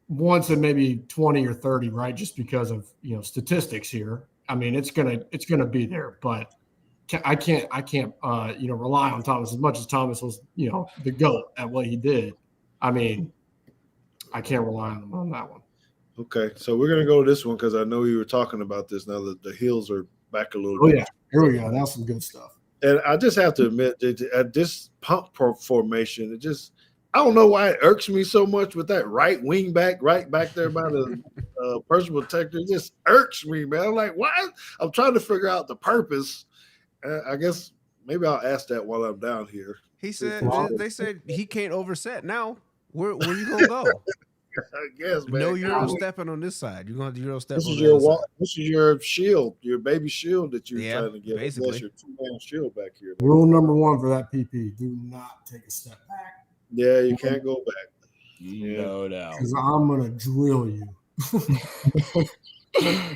once in maybe 20 or 30, right? Just because of, statistics here. It's gonna be there, but I can't rely on Thomas as much as Thomas was, the GOAT at what he did. I can't rely on him on that one. Okay, so we're gonna go to this one because I know you were talking about this. Now that the heels are back a little bit. Oh yeah, here we go. That's some good stuff. And I just have to admit that at this pump formation, I don't know why it irks me so much with that right wing back, right back there by the personal protector. It just irks me, man. I'm like, why? I'm trying to figure out the purpose. I guess maybe I'll ask that while I'm down here. He said they said he can't overset. Now where you gonna go? I guess, man. No Euro stepping on this side. You're gonna Euro step. This is your shield, your baby shield that you're trying to get. Basically, your 2-man shield back here. Rule number 1 for that PP: do not take a step back. Yeah, you can't go back. No doubt. Because I'm gonna drill you. Hey,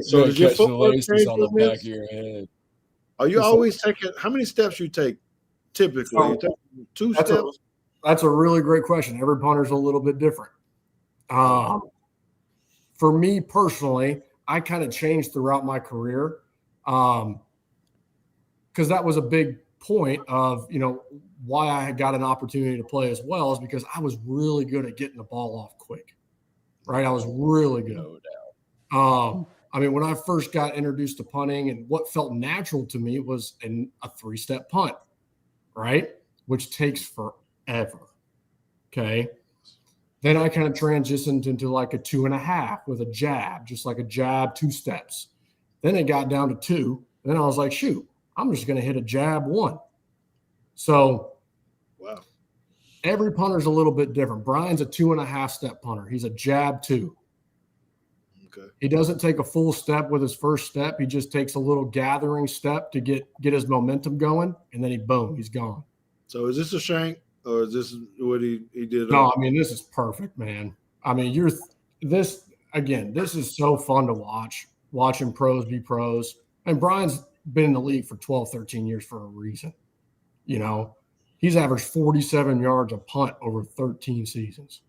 so did your footwork change on the back of your head? Are you always taking? How many steps you take typically? You take 2 steps. That's a really great question. Every punter's a little bit different. For me personally, I kind of changed throughout my career because that was a big point of, why I got an opportunity to play as well, is because I was really good at getting the ball off quick, right? I was really good. No doubt. When I first got introduced to punting, and what felt natural to me was a 3-step punt, right? Which takes forever. Okay. Then I kind of transitioned into like a 2.5 with a jab, just like a jab, 2 steps. Then it got down to 2. Then I was like, shoot, I'm just going to hit a jab 1. So wow. Every punter's a little bit different. Brian's a 2.5-step punter. He's a jab 2. Okay. He doesn't take a full step with his first step. He just takes a little gathering step to get his momentum going, and then he's gone. So is this a shank? or is this what he did? No, I mean, this is perfect, man. I mean, this is so fun to watch, watching pros be pros. And Brian's been in the league for 12, 13 years for a reason. You know, he's averaged 47 yards a punt over 13 seasons.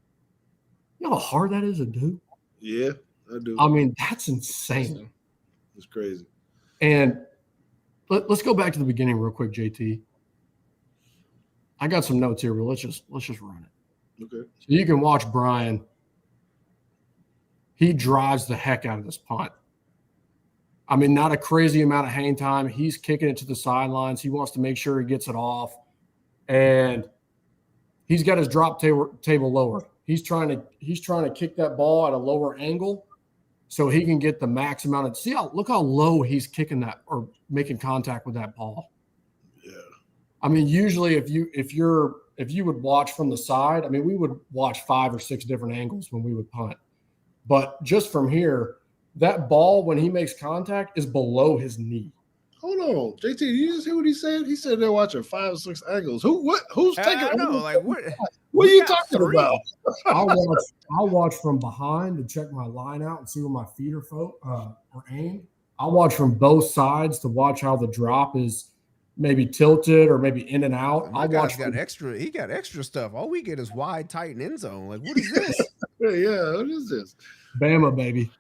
You know how hard that is to do? Yeah, I do. I mean, that's insane. It's crazy. And let's go back to the beginning real quick, JT. I got some notes here, but let's just run it. Okay. So you can watch Brian. He drives the heck out of this punt. I mean, not a crazy amount of hang time. He's kicking it to the sidelines. He wants to make sure he gets it off. And he's got his drop table lower. He's trying to kick that ball at a lower angle so he can get the max amount of – look how low he's kicking that or making contact with that ball. Yeah. I mean, usually if you would watch from the side, I mean, we would watch 5 or 6 different angles when we would punt. But just from here, that ball, when he makes contact, is below his knee. Hold on, JT. Did you just hear what he said? He said they're watching 5 or 6 angles. Who's taking? I know. Like what? What are you talking about? I'll watch from behind to check my line out and see where my feet are aimed. I'll watch from both sides to watch how the drop is maybe tilted or maybe in and out. My guy's got extra. He got extra stuff. All we get is wide, tight, and end zone. Like, what is this? Yeah, what is this? Bama, baby.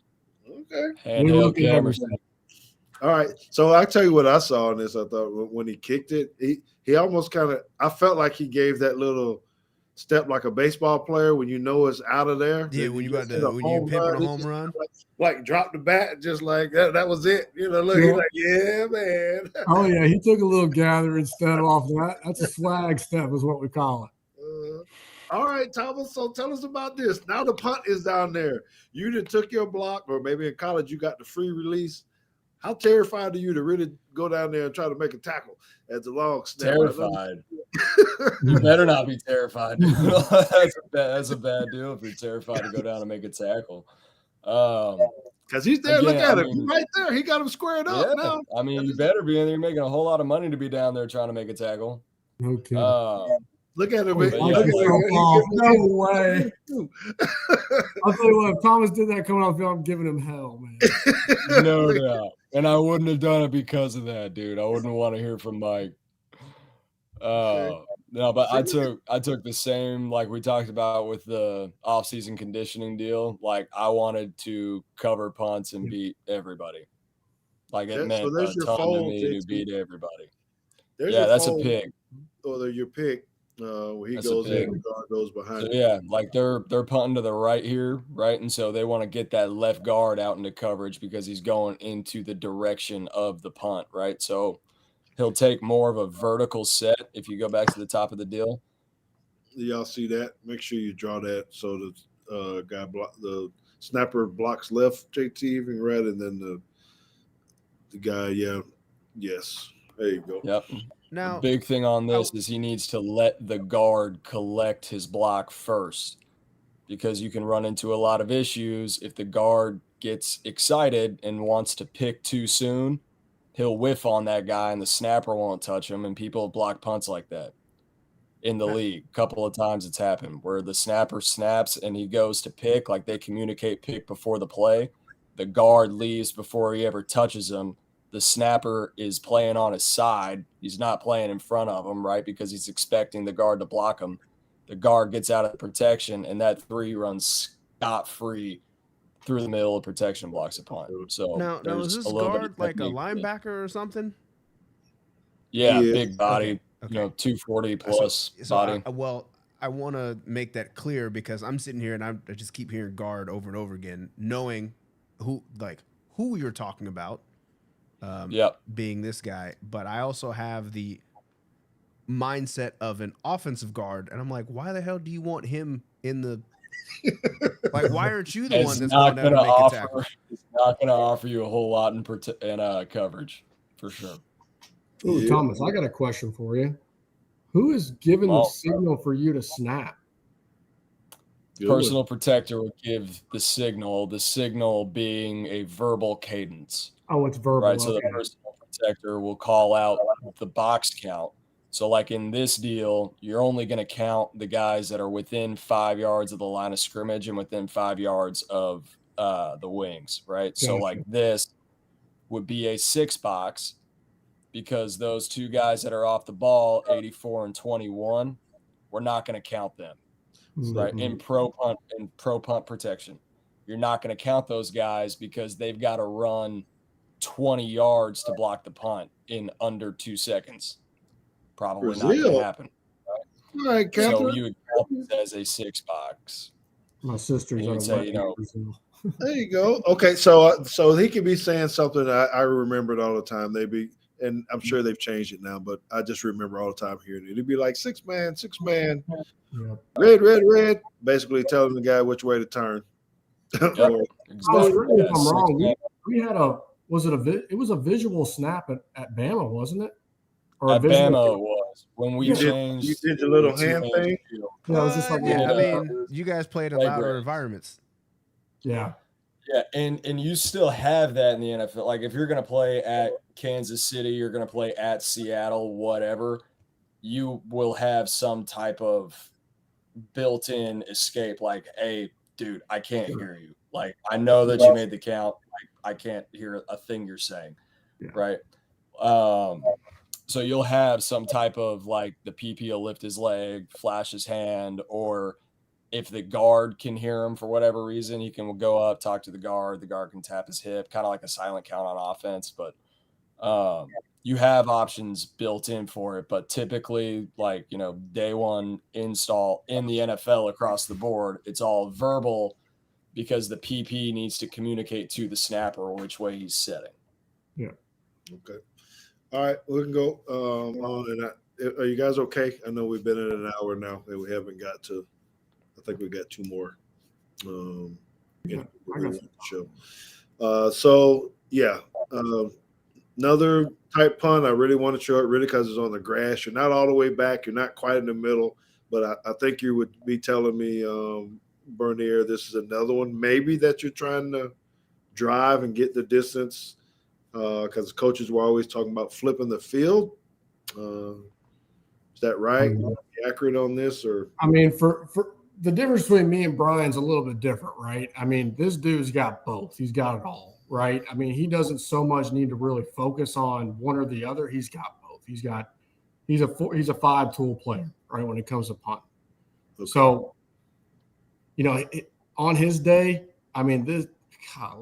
Okay. We look at everything. All right. So I tell you what I saw in this. I thought when he kicked it, he almost kind of. I felt like he gave that little step like a baseball player when you know it's out of there. Yeah, when you pimping a home run, like drop the bat, just like that. That was it. You know, look, he's like, yeah, man. Oh yeah, he took a little gathering step off that. That's a swag step, is what we call it. All right, Thomas. So tell us about this. Now the punt is down there. You done took your block, or maybe in college you got the free release. How terrified are you to really go down there and try to make a tackle at the long snap? Terrified. You better not be terrified. That's a bad deal if you're terrified to go down and make a tackle. Because he's there. Look at him. He's right there. He got him squared up now. I mean, you better be in there. You're making a whole lot of money to be down there trying to make a tackle. Okay. Look at him. No way. I'll tell you what, if Thomas did that coming off field, I'm giving him hell, man. No doubt. And I wouldn't have done it because of that, dude. I wouldn't want to hear from Mike. No, but I took the same, like we talked about with the off-season conditioning deal. Like, I wanted to cover punts and beat everybody. Like, it meant a ton to me to beat everybody. That's a pick. Or your pick. Where he goes in, the guard goes behind. So, like they're punting to the right here, right? And so they want to get that left guard out into coverage because he's going into the direction of the punt, right? So he'll take more of a vertical set if you go back to the top of the deal. Y'all see that? Make sure you draw that so the the snapper blocks left, JT even right, and then the guy, yes. There you go. Yep. Now, the big thing on this is he needs to let the guard collect his block first, because you can run into a lot of issues if the guard gets excited and wants to pick too soon. He'll whiff on that guy and the snapper won't touch him, and people block punts like that in the league. A couple of times it's happened where the snapper snaps and he goes to pick, like they communicate pick before the play. The guard leaves before he ever touches him. The snapper is playing on his side. He's not playing in front of him, right? Because he's expecting the guard to block him. The guard gets out of protection, and that 3 runs scot-free through the middle of protection, blocks a punt. So now is this guard like a linebacker or something? Yeah, big body, okay. 240 plus body. I want to make that clear because I'm sitting here and I just keep hearing guard over and over again, knowing who you're talking about. Being this guy, but I also have the mindset of an offensive guard, and I'm like, why the hell do you want him in the like? Why aren't you the one that's going to make a tackle? It's not going to offer you a whole lot in coverage for sure. Ooh, Thomas, I got a question for you. Who is giving the signal for you to snap? Personal protector would give the signal being a verbal cadence. Oh, it's verbal. Right, so the personal protector will call out the box count. So like in this deal, you're only going to count the guys that are within 5 yards of the line of scrimmage and within 5 yards of the wings, right? So Gotcha. like this would be a 6 box because those two guys that are off the ball, 84 and 21, we're not going to count them, right? In pro punt protection, you're not going to count those guys because they've got to run 20 yards to block the punt in under 2 seconds. Probably not going to happen. All right, so you would count this as a 6 box. My sister's on say, there you go. Okay, so he could be saying something I remembered all the time. And I'm sure they've changed it now, but I just remember all the time hearing it. It'd be like 6 man, Yeah. red, basically telling the guy which way to turn. Exactly. If I'm wrong, we had it was a visual snap at Bama, wasn't it? Or at Bama it was when we changed. You did the little hand thing. Yeah, it was just like I mean, you guys played in louder environments. Yeah. Yeah, and you still have that in the NFL. Like if you're going to play at Kansas City, you're going to play at Seattle, whatever, you will have some type of built-in escape. Like, hey, dude, I can't hear you. Like, I know that you made the count. Like, I can't hear a thing you're saying, right? So you'll have some type of like the PP will lift his leg, flash his hand, or if the guard can hear him for whatever reason, he can go up, talk to the guard. The guard can tap his hip, kind of like a silent count on offense. But you have options built in for it. But typically, like, day one install in the NFL across the board, it's all verbal because the PP needs to communicate to the snapper which way he's setting. Yeah. Okay. All right, we can go on. And are you guys okay? I know we've been in an hour now and we haven't got to. I think we got 2 more. Another type punt. I really want to show it really because it's on the grass. You're not all the way back. You're not quite in the middle. But I think you would be telling me, Bernier, this is another one maybe that you're trying to drive and get the distance because coaches were always talking about flipping the field. Is that right? Are you accurate on this? Or I mean, for the difference between me and Brian's a little bit different, right? I mean, this dude's got both. He's got it all, right? I mean, he doesn't so much need to really focus on one or the other. He's got both. He's a 5-tool player, right, when it comes to punt. Okay. So, on his day, I mean,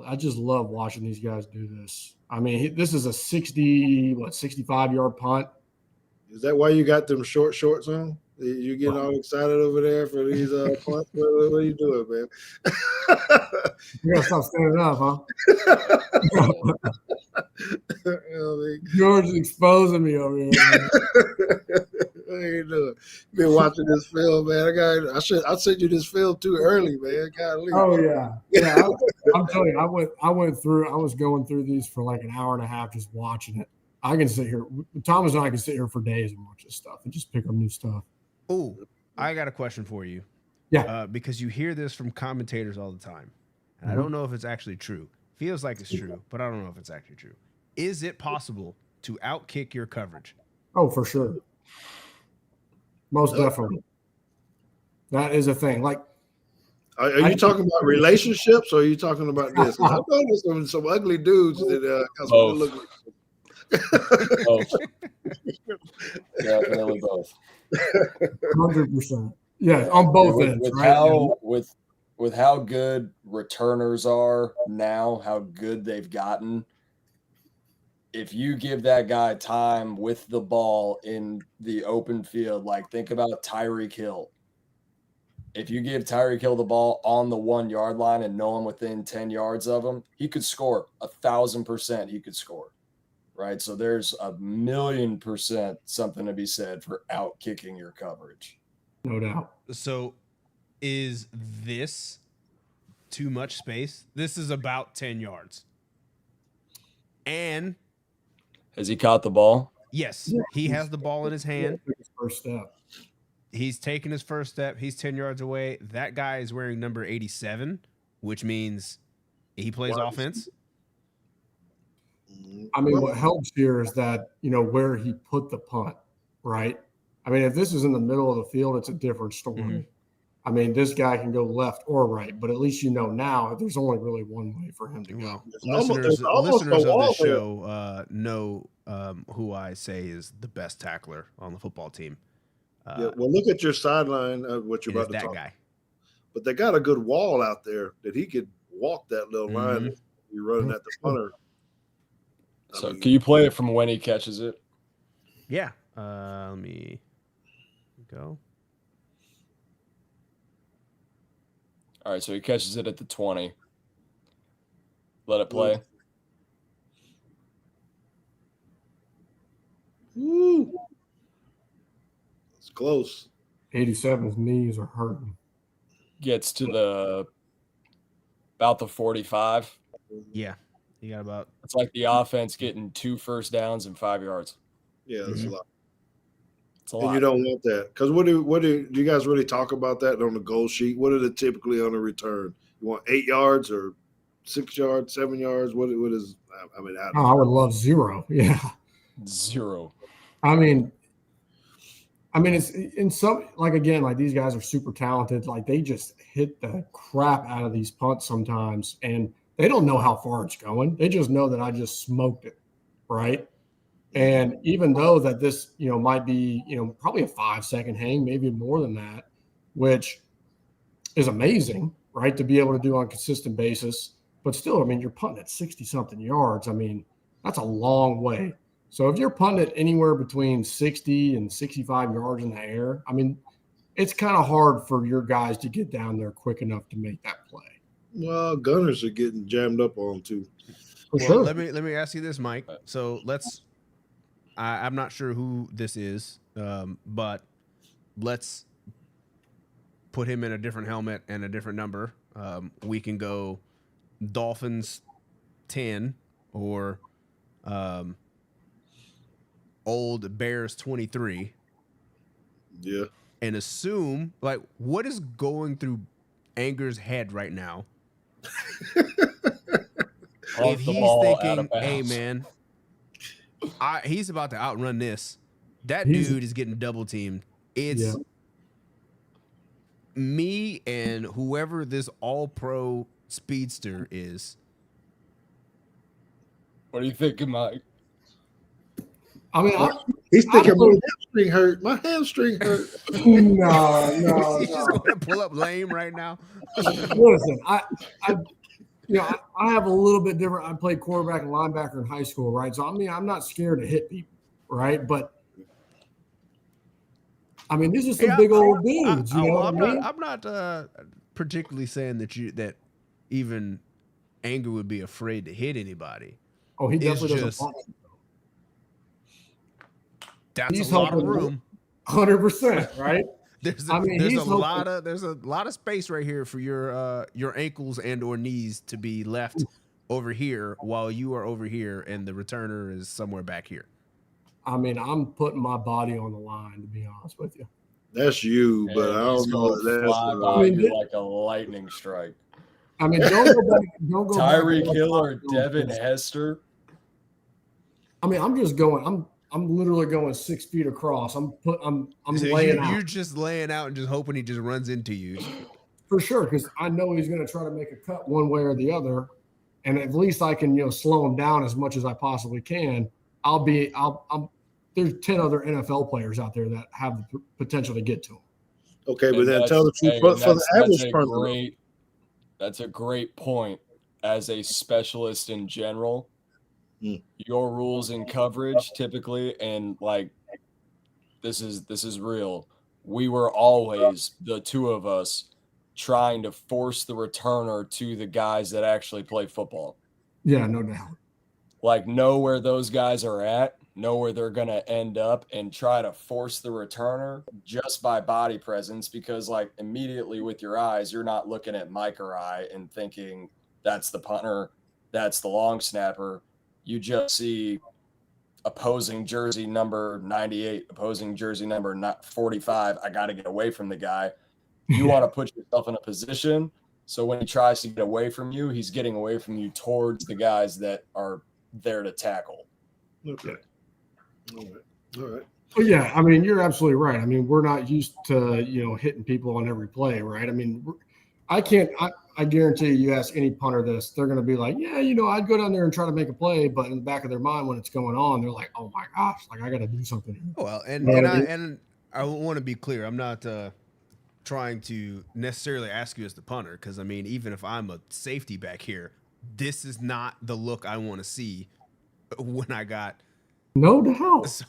I just love watching these guys do this. I mean, this is a 65-yard punt. Is that why you got them short shorts on? You getting all excited over there for these punts? What are you doing, man? You gotta stop standing up, huh? George is exposing me over here. What are you doing? Been watching this film, man. I sent you this film too early, man. Oh yeah. I'm telling you, I was going through these for like an hour and a half just watching it. I can sit here. Thomas and I can sit here for days and watch this stuff and just pick up new stuff. Oh, I got a question for you. Yeah. Because you hear this from commentators all the time. And I don't know if it's actually true. Feels like it's true, but I don't know if it's actually true. Is it possible to outkick your coverage? Oh, for sure. Most definitely. That is a thing. Like, are you talking about relationships or are you talking about this? I know some ugly dudes that look like. Both. Definitely both. 100%. Yeah, on both ends. With how good returners are now, how good they've gotten. If you give that guy time with the ball in the open field, like think about Tyreek Hill. If you give Tyreek Hill the ball on the 1 yard line and know him within 10 yards of him, he could score 1,000%. He could score. Right. So there's 1,000,000% something to be said for out kicking your coverage. No doubt. So is this too much space? This is about 10 yards. And has he caught the ball? Yes. He has the ball in his hand. First step. He's taking his first step. He's 10 yards away. That guy is wearing number 87, which means he plays offense. I mean, what helps here is that, where he put the punt. right? I mean, if this is in the middle of the field, it's a different story. Mm-hmm. I mean, this guy can go left or right, but at least you know now there's only really one way for him to go. Well, It's listeners almost of a wall this there. show know who I say is the best tackler on the football team. Yeah, well, look at your sideline, what you're It is about to that talk. guy. But they got a good wall out there that he could walk that little line. You're running at the punter. So can you play it from when he catches it? Yeah. Let me go. All right, so he catches it at the 20. Let it play. Woo. It's close. 87's knees are hurting. Gets to about the 45. Yeah. You got about. It's like the offense getting 2 first downs and 5 yards. Yeah, that's a lot. It's a And lot. you don't want that because what do you guys really talk about that on the goal sheet? What are they typically on a return? You want 8 yards or 6 yards, 7 yards? What is? I mean, I would love 0. Yeah. 0. I mean, it's in some, like, again, like these guys are super talented. Like they just hit the crap out of these punts sometimes, and they don't know how far it's going. They just know that I just smoked it, right? And even though that this, might be, probably a 5-second hang, maybe more than that, which is amazing, right, to be able to do on a consistent basis. But still, I mean, you're punting at 60-something yards. I mean, that's a long way. So if you're punting it anywhere between 60 and 65 yards in the air, I mean, it's kind of hard for your guys to get down there quick enough to make that play. Well, gunners are getting jammed up on too. For Well, sure. let me ask you this, Mike. So I'm not sure who this is, but let's put him in a different helmet and a different number. We can go Dolphins 10 or old Bears 23. Yeah. And assume, like, what is going through Anger's head right now? If he's thinking, hey, man, he's about to outrun this. That dude is getting double teamed. It's me and whoever this all-pro speedster is. What are you thinking, Mike? I mean, he's thinking my hamstring hurt. My hamstring hurt. No. He's just going to pull up lame right now. Listen, I have a little bit different. I played quarterback and linebacker in high school, right? So I mean, I'm not scared to hit people, right? But I mean, these are some big old dudes. You know what I mean? I'm not particularly saying that even Anger would be afraid to hit anybody. Oh, he definitely just, doesn't. That's a lot of room. 100%, right? There's a lot of space right here for your ankles and or knees to be left over here while you are over here and the returner is somewhere back here. I mean, I'm putting my body on the line, to be honest with you. That's you, but I don't know. That's like a lightning strike. I mean, don't go back. Tyreek Hill or Devin Hester. I mean, I'm just going. I'm literally going 6 feet across. I'm laying out. You're just laying out and just hoping he just runs into you. For sure, because I know he's going to try to make a cut one way or the other, and at least I can slow him down as much as I possibly can. There's 10 other NFL players out there that have the potential to get to him. Okay, but then tell the truth for the average person. That's a great point. As a specialist in general, your rules in coverage typically, and like this is real. We were always, the two of us, trying to force the returner to the guys that actually play football. Yeah, no doubt. Like, know where those guys are at, know where they're going to end up, and try to force the returner just by body presence, because, like, immediately with your eyes, you're not looking at Mike or I and thinking that's the punter, that's the long snapper. You just see opposing jersey number 98, opposing jersey number 45. I got to get away from the guy. You want to put yourself in a position so when he tries to get away from you, he's getting away from you towards the guys that are there to tackle. Okay. All right. But yeah, I mean, you're absolutely right. I mean, we're not used to, hitting people on every play, right? I mean, I guarantee you ask any punter this, they're going to be like, yeah, I'd go down there and try to make a play. But in the back of their mind, when it's going on, they're like, oh my gosh, like I got to do something here. Well, and I want to be clear. I'm not trying to necessarily ask you as the punter, because I mean, even if I'm a safety back here, this is not the look I want to see when I got. No doubt. So,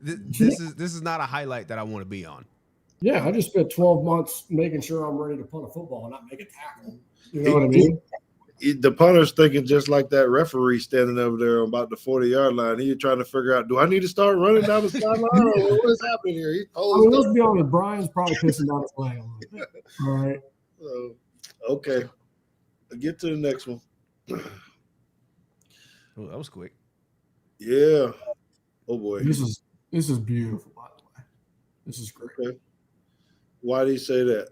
this is not a highlight that I want to be on. Yeah, I just spent 12 months making sure I'm ready to punt a football and not make a tackle. You know what I mean? The punter's thinking just like that referee standing over there on about the 40-yard line. He's trying to figure out, do I need to start running down the sideline or what is happening here? Let's be honest, Brian's probably pissing down his leg a little bit. All right. So, okay. I'll get to the next one. Oh, that was quick. Yeah. Oh boy. This is beautiful, by the way. This is great. Okay. Why did he say that?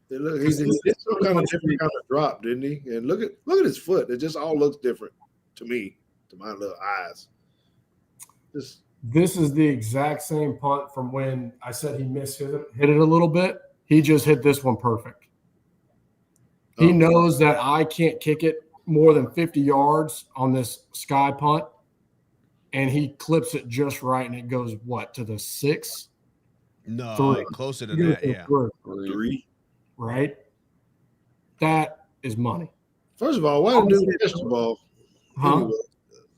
He's some kind of different kind of drop, didn't he? And look at his foot. It just all looks different to me, to my little eyes. This is the exact same punt from when I said he hit it a little bit. He just hit this one perfect. He knows that I can't kick it more than 50 yards on this sky punt, and he clips it just right, and it goes, to the 6? No, 3. Closer to that, yeah. 3. Right? That is money. First of all, why did you catch the ball? Huh? Anyway,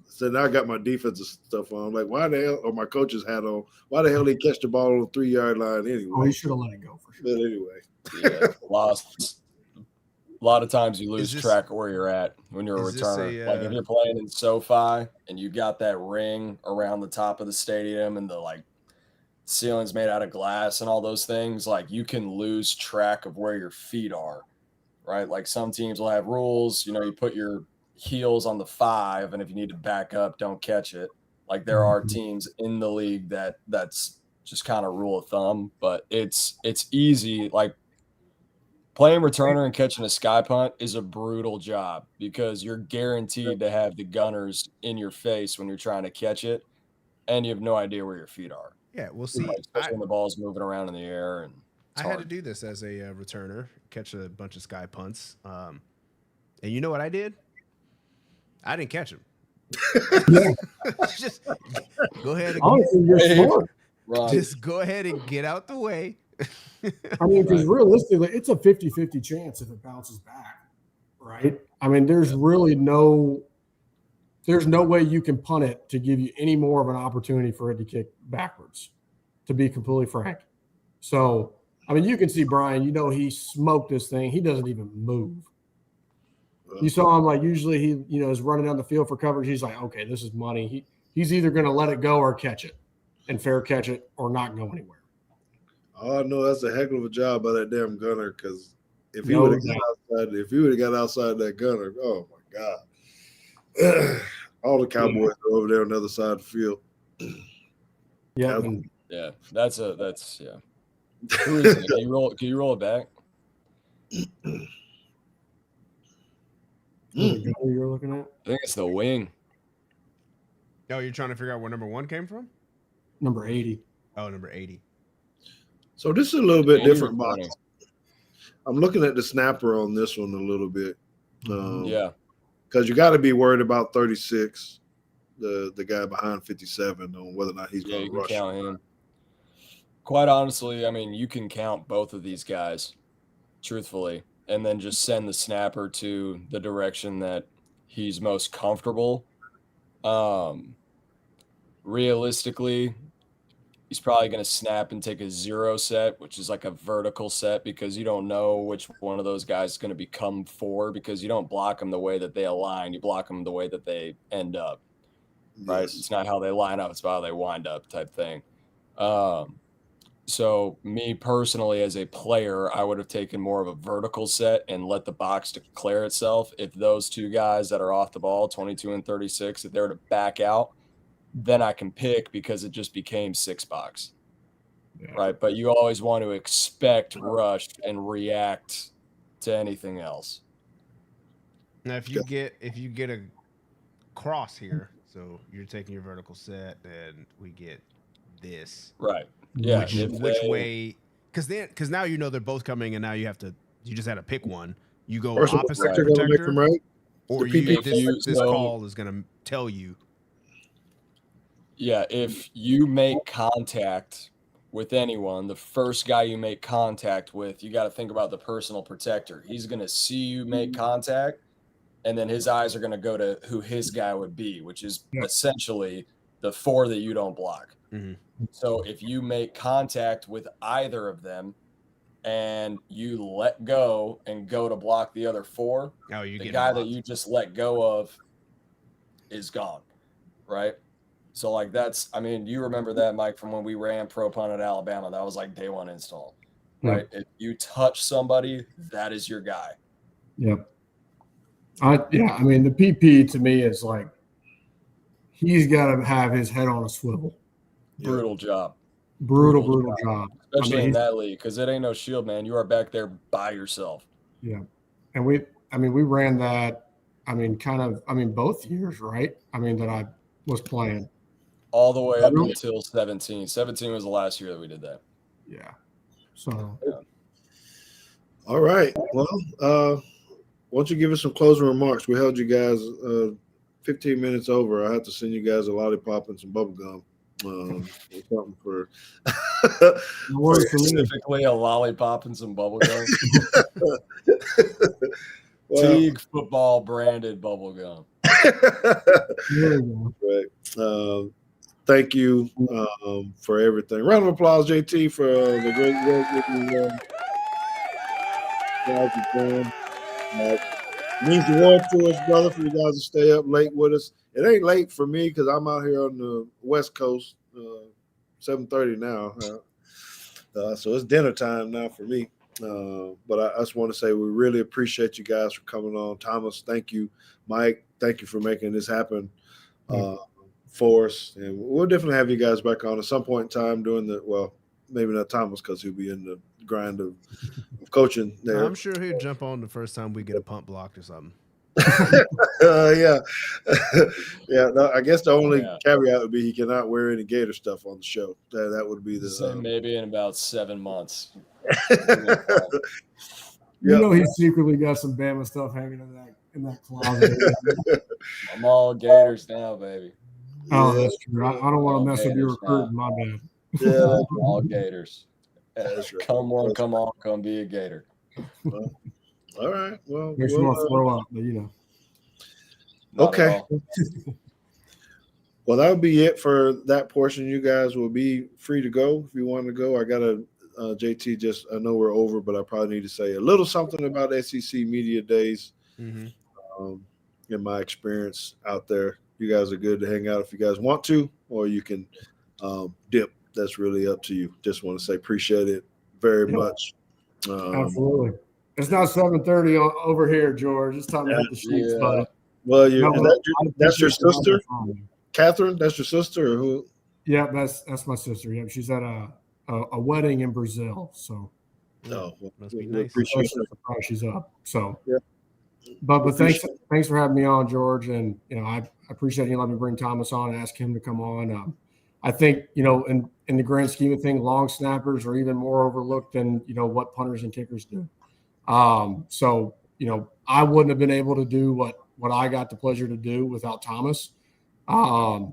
so now I got my defensive stuff on. I'm like, why the hell, or my coach's hat on, why the hell did he catch the ball on the 3-yard line anyway? Oh, he should have let it go for sure. But anyway. Yeah, lost. A lot of times you lose track of where you're at when you're a returner. Like if you're playing in SoFi and you got that ring around the top of the stadium and the ceiling's made out of glass and all those things, like you can lose track of where your feet are, right? Like some teams will have rules, you put your heels on the 5, and if you need to back up, don't catch it. Like there are teams in the league that's just kind of rule of thumb, but it's easy. Like playing returner and catching a sky punt is a brutal job because you're guaranteed to have the gunners in your face when you're trying to catch it, and you have no idea where your feet are. Yeah, we'll see. Especially when the ball's moving around in the air. And I had to do this as a returner, catch a bunch of sky punts. And you know what I did? I didn't catch them. Just go ahead and just go ahead and get out the way. I mean, because realistically, it's a 50-50 chance if it bounces back, right? I mean, there's really no way you can punt it to give you any more of an opportunity for it to kick backwards, to be completely frank. So, I mean, you can see Brian, he smoked this thing. He doesn't even move. You saw him, usually he, is running down the field for coverage. He's like, okay, this is money. He's either going to let it go or catch it and fair catch it or not go anywhere. Oh, no, that's a heck of a job by that damn gunner, because if he would have got outside that gunner, oh, my God. All the Cowboys are over there on the other side of the field. Yeah. Yeah, that's yeah. Who is it? Can you roll it back? You're looking at? I think it's the wing. Oh, you're trying to figure out where number 1 came from? Number 80. Oh, number 80. So this is a little bit different box. I'm looking at the snapper on this one a little bit. Yeah. Because you got to be worried about 36, the guy behind 57, on whether or not he's going to rush. Count him. Quite honestly, I mean, you can count both of these guys, truthfully, and then just send the snapper to the direction that he's most comfortable. Realistically, he's probably going to snap and take a 0 set, which is like a vertical set, because you don't know which one of those guys is going to become 4, because you don't block them the way that they align. You block them the way that they end up, right? Yes. It's not how they line up. It's how they wind up type thing. So me personally, as a player, I would have taken more of a vertical set and let the box declare itself. If those two guys that are off the ball, 22 and 36, if they're to back out, then I can pick, because it just became 6 box, right? But you always want to expect rush and react to anything else. Now, if you get a cross here, so you're taking your vertical set, and we get this. Right. Yeah. Which way? Because now you know they're both coming, and now you just had to pick one. You go Personal opposite protector gonna make protector, them right. or The PP this call is gonna tell you. Yeah, if you make contact with anyone, the first guy you make contact with, you got to think about the personal protector. He's going to see you make contact, and then his eyes are going to go to who his guy would be, which is essentially the 4 that you don't block. Mm-hmm. So if you make contact with either of them and you let go and go to block the other 4, the guy that you just let go of is gone, right? So, like, you remember that, Mike, from when we ran Pro Punt at Alabama. That was like day 1 install, right? If you touch somebody, that is your guy. Yep. I mean, the PP to me is like he's got to have his head on a swivel. Brutal job. Brutal job. Especially in that league, because it ain't no shield, man. You are back there by yourself. Yeah. And we ran that, both years, right? That I was playing. All the way up until 17. 17 was the last year that we did that. Yeah. So. Yeah. All right. Well, why don't you give us some closing remarks? We held you guys 15 minutes over. I have to send you guys a lollipop and some bubble gum. Something for specifically a lollipop and some bubble gum. Teague football branded bubble gum. Right. Thank you for everything. Round of applause, JT, for the great work with you. Guys are doing. Means the world to us, brother, for you guys to stay up late with us. It ain't late for me because I'm out here on the West Coast, 7:30 now. So it's dinner time now for me. But I just want to say we really appreciate you guys for coming on. Thomas, thank you. Mike, thank you for making this happen for us. And we'll definitely have you guys back on at some point in time maybe not Thomas because he'll be in the grind of coaching there. I'm sure he'll jump on the first time we get a punt blocked or something. Yeah. No, I guess the only caveat would be he cannot wear any Gator stuff on the show. That would be maybe in about 7 months. He's secretly got some Bama stuff hanging in that closet. I'm all Gators now, baby. Oh, that's true. I don't want to mess with your recruiting, my bad. Yeah, all Gators. That's right. Come on, come be a Gator. Well, all right. Well, makes me want to throw up, but Okay. Well, that would be it for that portion. You guys will be free to go if you want to go. I got JT. I know we're over, but I probably need to say a little something about SEC Media Days. Mm-hmm. In my experience out there, you guys are good to hang out if you guys want to, or you can dip. That's really up to you. Just want to say appreciate it very much. Absolutely. It's not 7:30 over here, George. It's time to hit the sheets, buddy. Well, that's your sister, Catherine. That's your sister, or who? Yeah, that's my sister. Yeah, she's at a wedding in Brazil. So, must be nice. Appreciate she's up. So, yeah. But thanks for having me on, George. And I appreciate you letting me bring Thomas on and ask him to come on. I think in the grand scheme of things, long snappers are even more overlooked than what punters and kickers do. So I wouldn't have been able to do what I got the pleasure to do without Thomas. I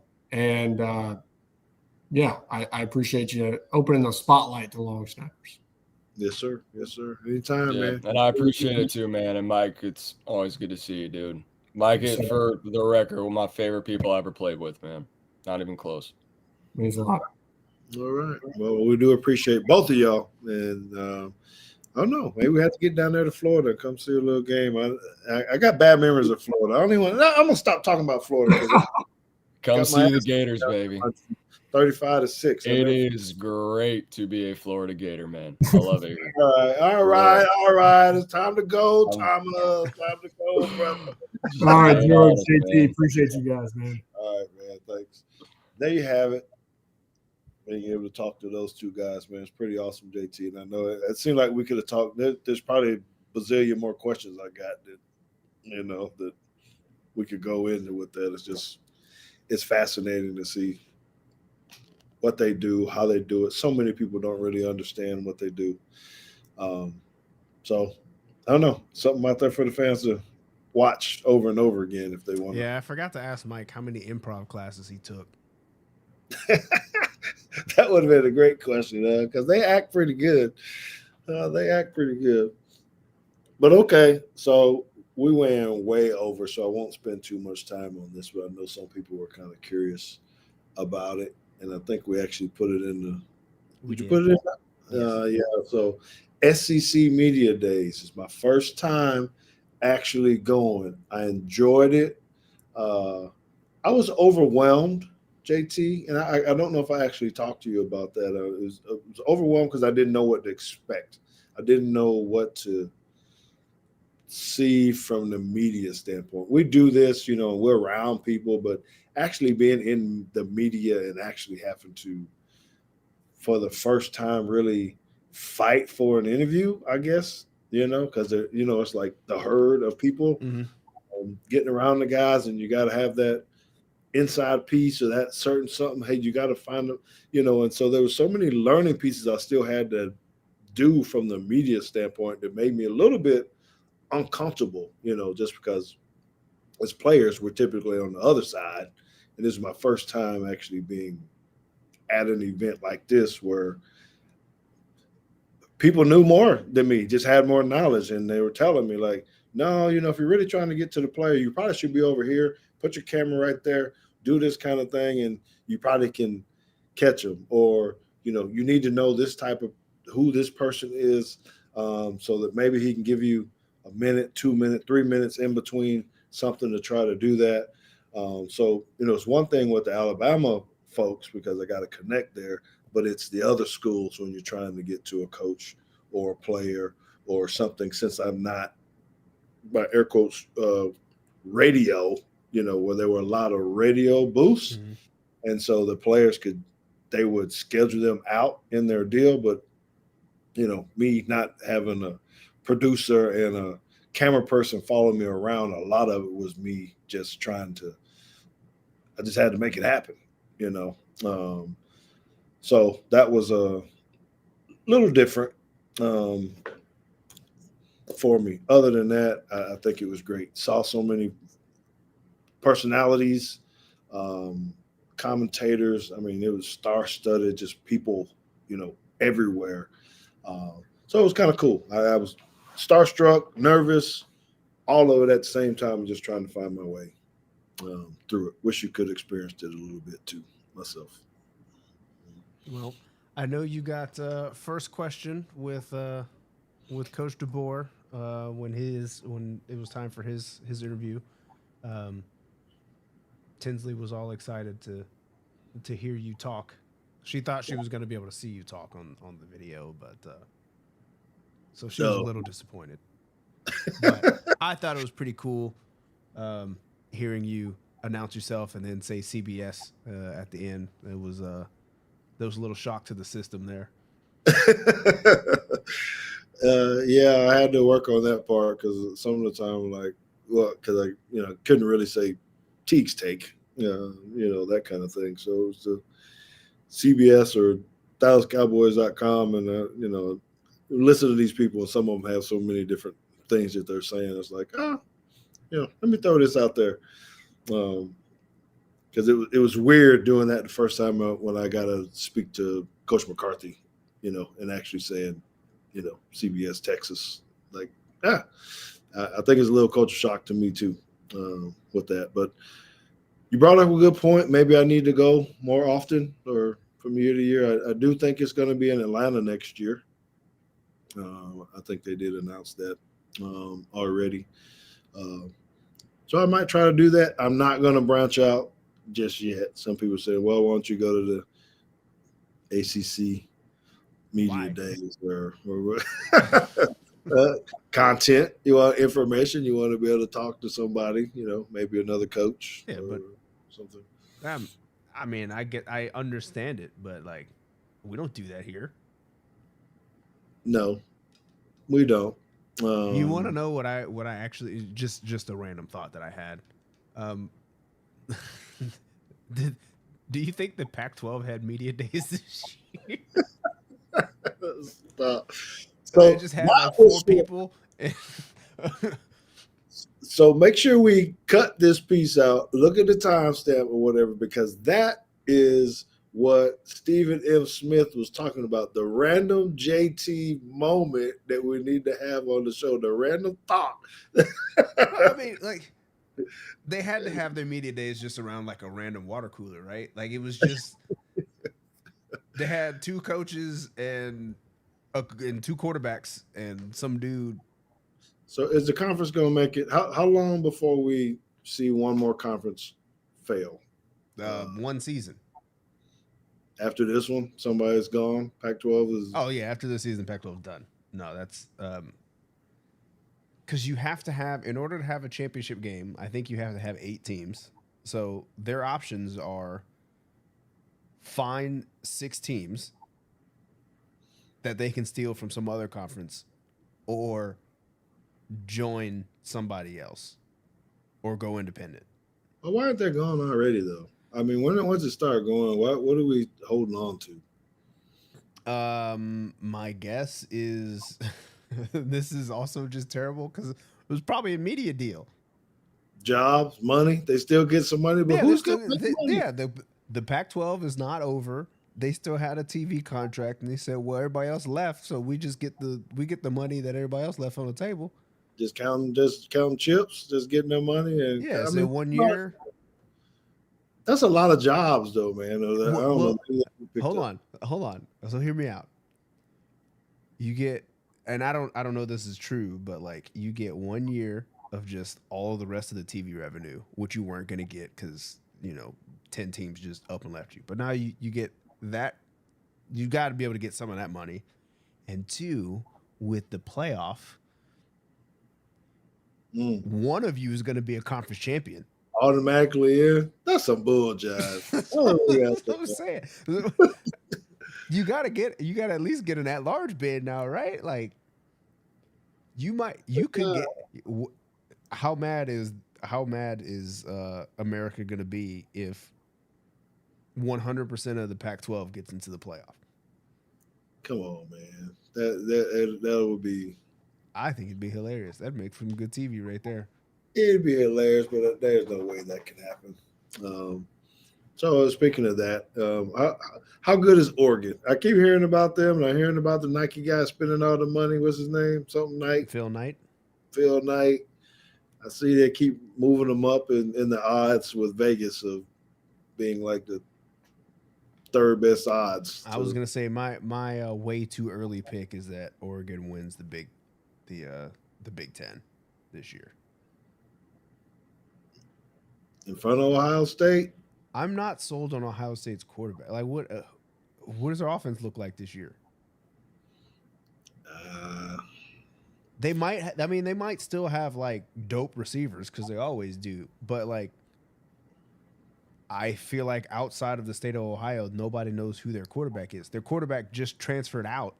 appreciate you opening the spotlight to long snappers. Yes, sir. Yes, sir. Anytime, man. And I appreciate it too, man. And Mike, it's always good to see you, dude. Mike, for the record, one of my favorite people I ever played with, man. Not even close. Means a lot. All right. Well, we do appreciate both of y'all. And I don't know. Maybe we have to get down there to Florida and come see a little game. I got bad memories of Florida. I'm going to stop talking about Florida. Come see the Gators, baby. 35-6. It is great to be a Florida Gator, man. I love it. All right. It's time to go, Thomas. Time to go, brother. All right, George, JT, appreciate you guys, man. All right, man. Thanks. There you have it. Being able to talk to those two guys, man, it's pretty awesome, JT. And I know it seemed like we could have talked. There's probably a bazillion more questions I got that we could go into with that. It's fascinating to see what they do, how they do it. So many people don't really understand what they do. So I don't know, something out there for the fans to watch over and over again if they want. Yeah, I forgot to ask Mike how many improv classes he took. That would have been a great question because they act pretty good. They act pretty good. But okay, so we went way over, so I won't spend too much time on this, but I know some people were kind of curious about it, and I think we actually put it in the. Did you put it in? Yes. Yeah. So SEC Media Days is my first time actually going. I enjoyed it. I was overwhelmed, JT, and I don't know if I actually talked to you about that. I was overwhelmed because I didn't know what to expect. I didn't know what to see from the media standpoint. We do this, we're around people, but actually being in the media and actually having to, for the first time, really fight for an interview, I guess, because, it's like the herd of people getting around the guys, and you got to have that inside piece or that certain something. Hey, you got to find them, and so there were so many learning pieces I still had to do from the media standpoint that made me a little bit uncomfortable, just because as players, we're typically on the other side. And this is my first time actually being at an event like this where people knew more than me, just had more knowledge. And they were telling me like, no, if you're really trying to get to the player, you probably should be over here, put your camera right there, do this kind of thing, and you probably can catch them. Or, you need to know this type of who this person is so that maybe he can give you a minute, 2 minutes, 3 minutes in between something to try to do that. So, it's one thing with the Alabama folks because I got to connect there, but it's the other schools when you're trying to get to a coach or a player or something, since I'm not, by air quotes, radio, where there were a lot of radio booths. Mm-hmm. And so the players they would schedule them out in their deal. But, me not having a producer and a camera person following me around, a lot of it was me just I just had to make it happen, so that was a little different for me. Other than that, I think it was great. Saw so many personalities, commentators. I mean, it was star-studded, just people, everywhere. So it was kind of cool. I was starstruck, nervous, all of it at the same time, just trying to find my way through it. Wish you could have experienced it a little bit too, myself. Well, I know you got first question with Coach DeBoer when it was time for his interview. Tinsley was all excited to hear you talk. She thought she was going to be able to see you talk on the video, but so she was a little disappointed. But I thought it was pretty cool hearing you announce yourself and then say CBS at the end. It was there was a little shock to the system there. Yeah, I had to work on that part because some of the time, because I couldn't really say Teagues take, that kind of thing. So it was the CBS or DallasCowboys.com, and listen to these people, and some of them have so many different things that they're saying. It's like, let me throw this out there. Because it was weird doing that the first time when I got to speak to Coach McCarthy, and actually saying, CBS Texas. Like, I think it's a little culture shock to me too with that. But you brought up a good point. Maybe I need to go more often or from year to year. I do think it's going to be in Atlanta next year. I think they did announce that already. So I might try to do that. I'm not going to branch out just yet. Some people say, well, why don't you go to the ACC Media Days where content, you want information, you want to be able to talk to somebody, maybe another coach or something. I mean, I understand it, but we don't do that here. No, we don't. You want to know what I actually just a random thought that I had. Do you think the Pac-12 had media days this year? So They just had like 4 people. So make sure we cut this piece out. Look at the timestamp or whatever, because that is what Stephen M. Smith was talking about. The random JT moment that we need to have on the show. The random thought. I mean, like, they had to have their media days just around like a random water cooler, right? Like, it was just they had 2 coaches and 2 quarterbacks and some dude. So is the conference going to make it? How long before we see one more conference fail? 1 season. After this one, somebody's gone. Pac-12 is. Oh yeah, after this season, Pac-12 is done. No, that's because you have to have, in order to have a championship game, I think you have to have 8 teams. So their options are find 6 teams that they can steal from some other conference, or join somebody else, or go independent. Well, why aren't they gone already though? I mean, once it start going, what are we holding on to? My guess is this is also just terrible because it was probably a media deal. Jobs, money. They still get some money, but who's still money? Yeah, the Pac-12 is not over. They still had a TV contract, and they said, "Well, everybody else left, so we just get the money that everybody else left on the table." Just counting chips, just getting their money, and yeah. So 1 year. That's a lot of jobs, though, man. I don't know. Hold on. So hear me out. You get, and I don't know this is true, but like you get 1 year of just all of the rest of the TV revenue, which you weren't going to get because 10 teams just up and left you. But now you get that. You got to be able to get some of that money, and 2, with the playoff, one of you is going to be a conference champion. Automatically in. That's some bull jive. That's what I'm saying. You gotta at least get an at-large bid now, right? Like you could get. How mad is America gonna be if 100% of the Pac-12 gets into the playoff? Come on, man. That would be. I think it'd be hilarious. That'd make some good TV right there. It'd be hilarious, but there's no way that can happen. So speaking of that, how good is Oregon? I keep hearing about them, and I'm hearing about the Nike guy spending all the money. What's his name? Something Knight. Phil Knight. I see they keep moving them up in the odds with Vegas of being like the 3rd best odds. I was gonna say my way too early pick is that Oregon wins the Big Ten this year. In front of Ohio State? I'm not sold on Ohio State's quarterback. Like, what does their offense look like this year? They might still have like dope receivers because they always do. But like, I feel like outside of the state of Ohio, nobody knows who their quarterback is. Their quarterback just transferred out.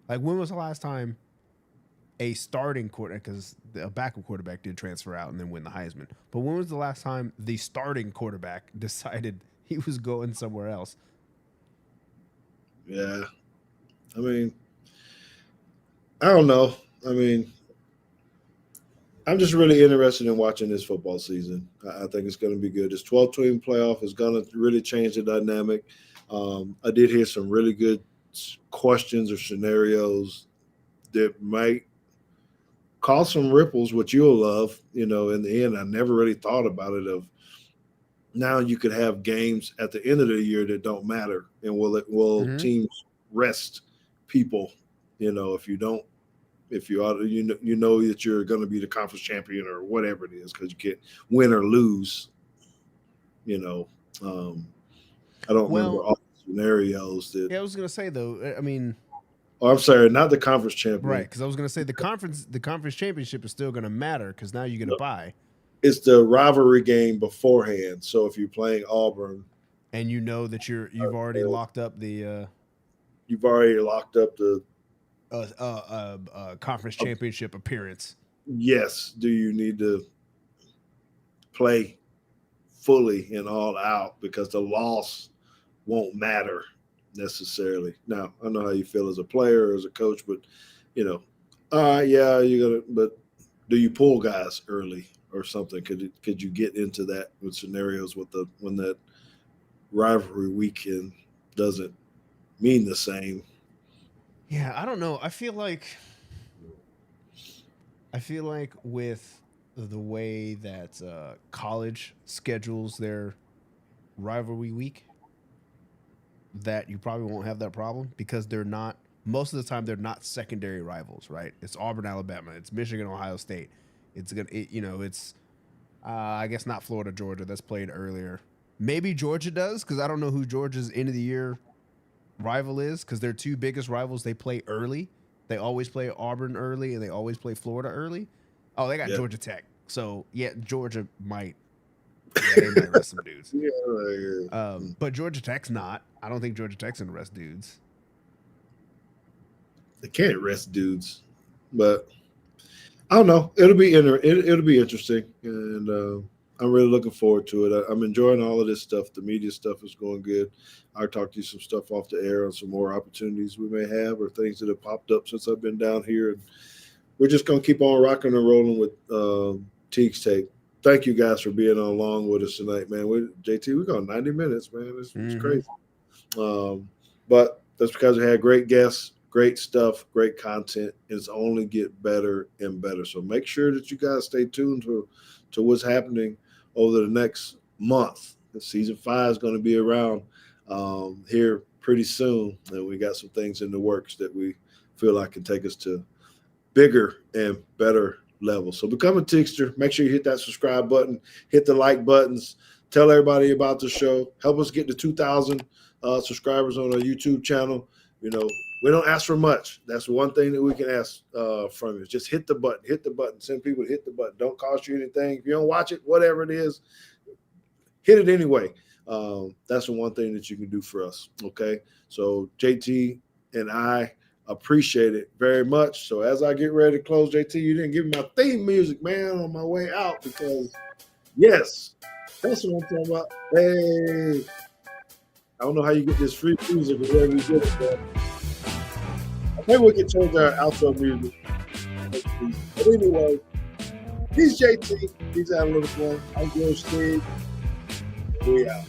Like, when was the last time a starting quarterback, because a backup quarterback did transfer out and then win the Heisman, but when was the last time the starting quarterback decided he was going somewhere else? Yeah. I mean, I don't know. I mean, I'm just really interested in watching this football season. I think it's going to be good. This 12-team playoff is going to really change the dynamic. I did hear some really good questions or scenarios that might cause some ripples, which you'll love. In the end, I never really thought about it. Of now, you could have games at the end of the year that don't matter, and will teams rest people? If you know that you're going to be the conference champion or whatever it is, because you can't win or lose. I don't remember all the scenarios that. Yeah, I was going to say though. I mean. Oh, I'm sorry, not the conference champion. Right, because I was going to say the conference championship is still going to matter because now you get a bye. It's the rivalry game beforehand. So if you're playing Auburn, and you know that you've already locked up the. You've already locked up the. Conference championship appearance. Yes. Do you need to play fully and all out because the loss won't matter necessarily. Now, I know how you feel as a player or as a coach, but but do you pull guys early or something? Could you get into that with scenarios when that rivalry weekend doesn't mean the same? Yeah, I don't know. I feel like with the way that college schedules their rivalry week, that you probably won't have that problem because they're not. Most of the time, they're not secondary rivals, right? It's Auburn, Alabama. It's Michigan, Ohio State. It's I guess not Florida, Georgia. That's played earlier. Maybe Georgia does because I don't know who Georgia's end of the year rival is because their two biggest rivals they play early. They always play Auburn early and they always play Florida early. Oh, they got Georgia Tech. So yeah, Georgia might. Yeah, they might rest some dudes. But Georgia Tech's not. I don't think Georgia Tech's gonna rest dudes. They can't rest dudes, but I don't know. It'll be interesting, and I'm really looking forward to it. I'm enjoying all of this stuff. The media stuff is going good. I'll talk to you some stuff off the air on some more opportunities we may have or things that have popped up since I've been down here. And we're just going to keep on rocking and rolling with Teagues Take. Thank you guys for being on along with us tonight, man. JT, we're going 90 minutes, man. It's crazy. But that's because we had great guests, great stuff, great content. It's only get better and better. So make sure that you guys stay tuned to what's happening over the next month. Season 5 is going to be around here pretty soon. And we got some things in the works that we feel like can take us to bigger and better levels. So become a Teagster. Make sure you hit that subscribe button, hit the like buttons, tell everybody about the show. Help us get to 2,000 subscribers on our YouTube channel. We don't ask for much. That's one thing that we can ask from you. Just hit the button. Send people to hit the button. Don't cost you anything. If you don't watch it, whatever it is, hit it anyway. That's the one thing that you can do for us. Okay. So JT and I appreciate it very much. So as I get ready to close, JT, you didn't give me my theme music, man, on my way out because yes, that's what I'm talking about. Hey, I don't know how you get this free music or wherever you get it, but maybe we can change our outro music. But anyway, he's JT. He's having a little fun. I'm George Teague. We out.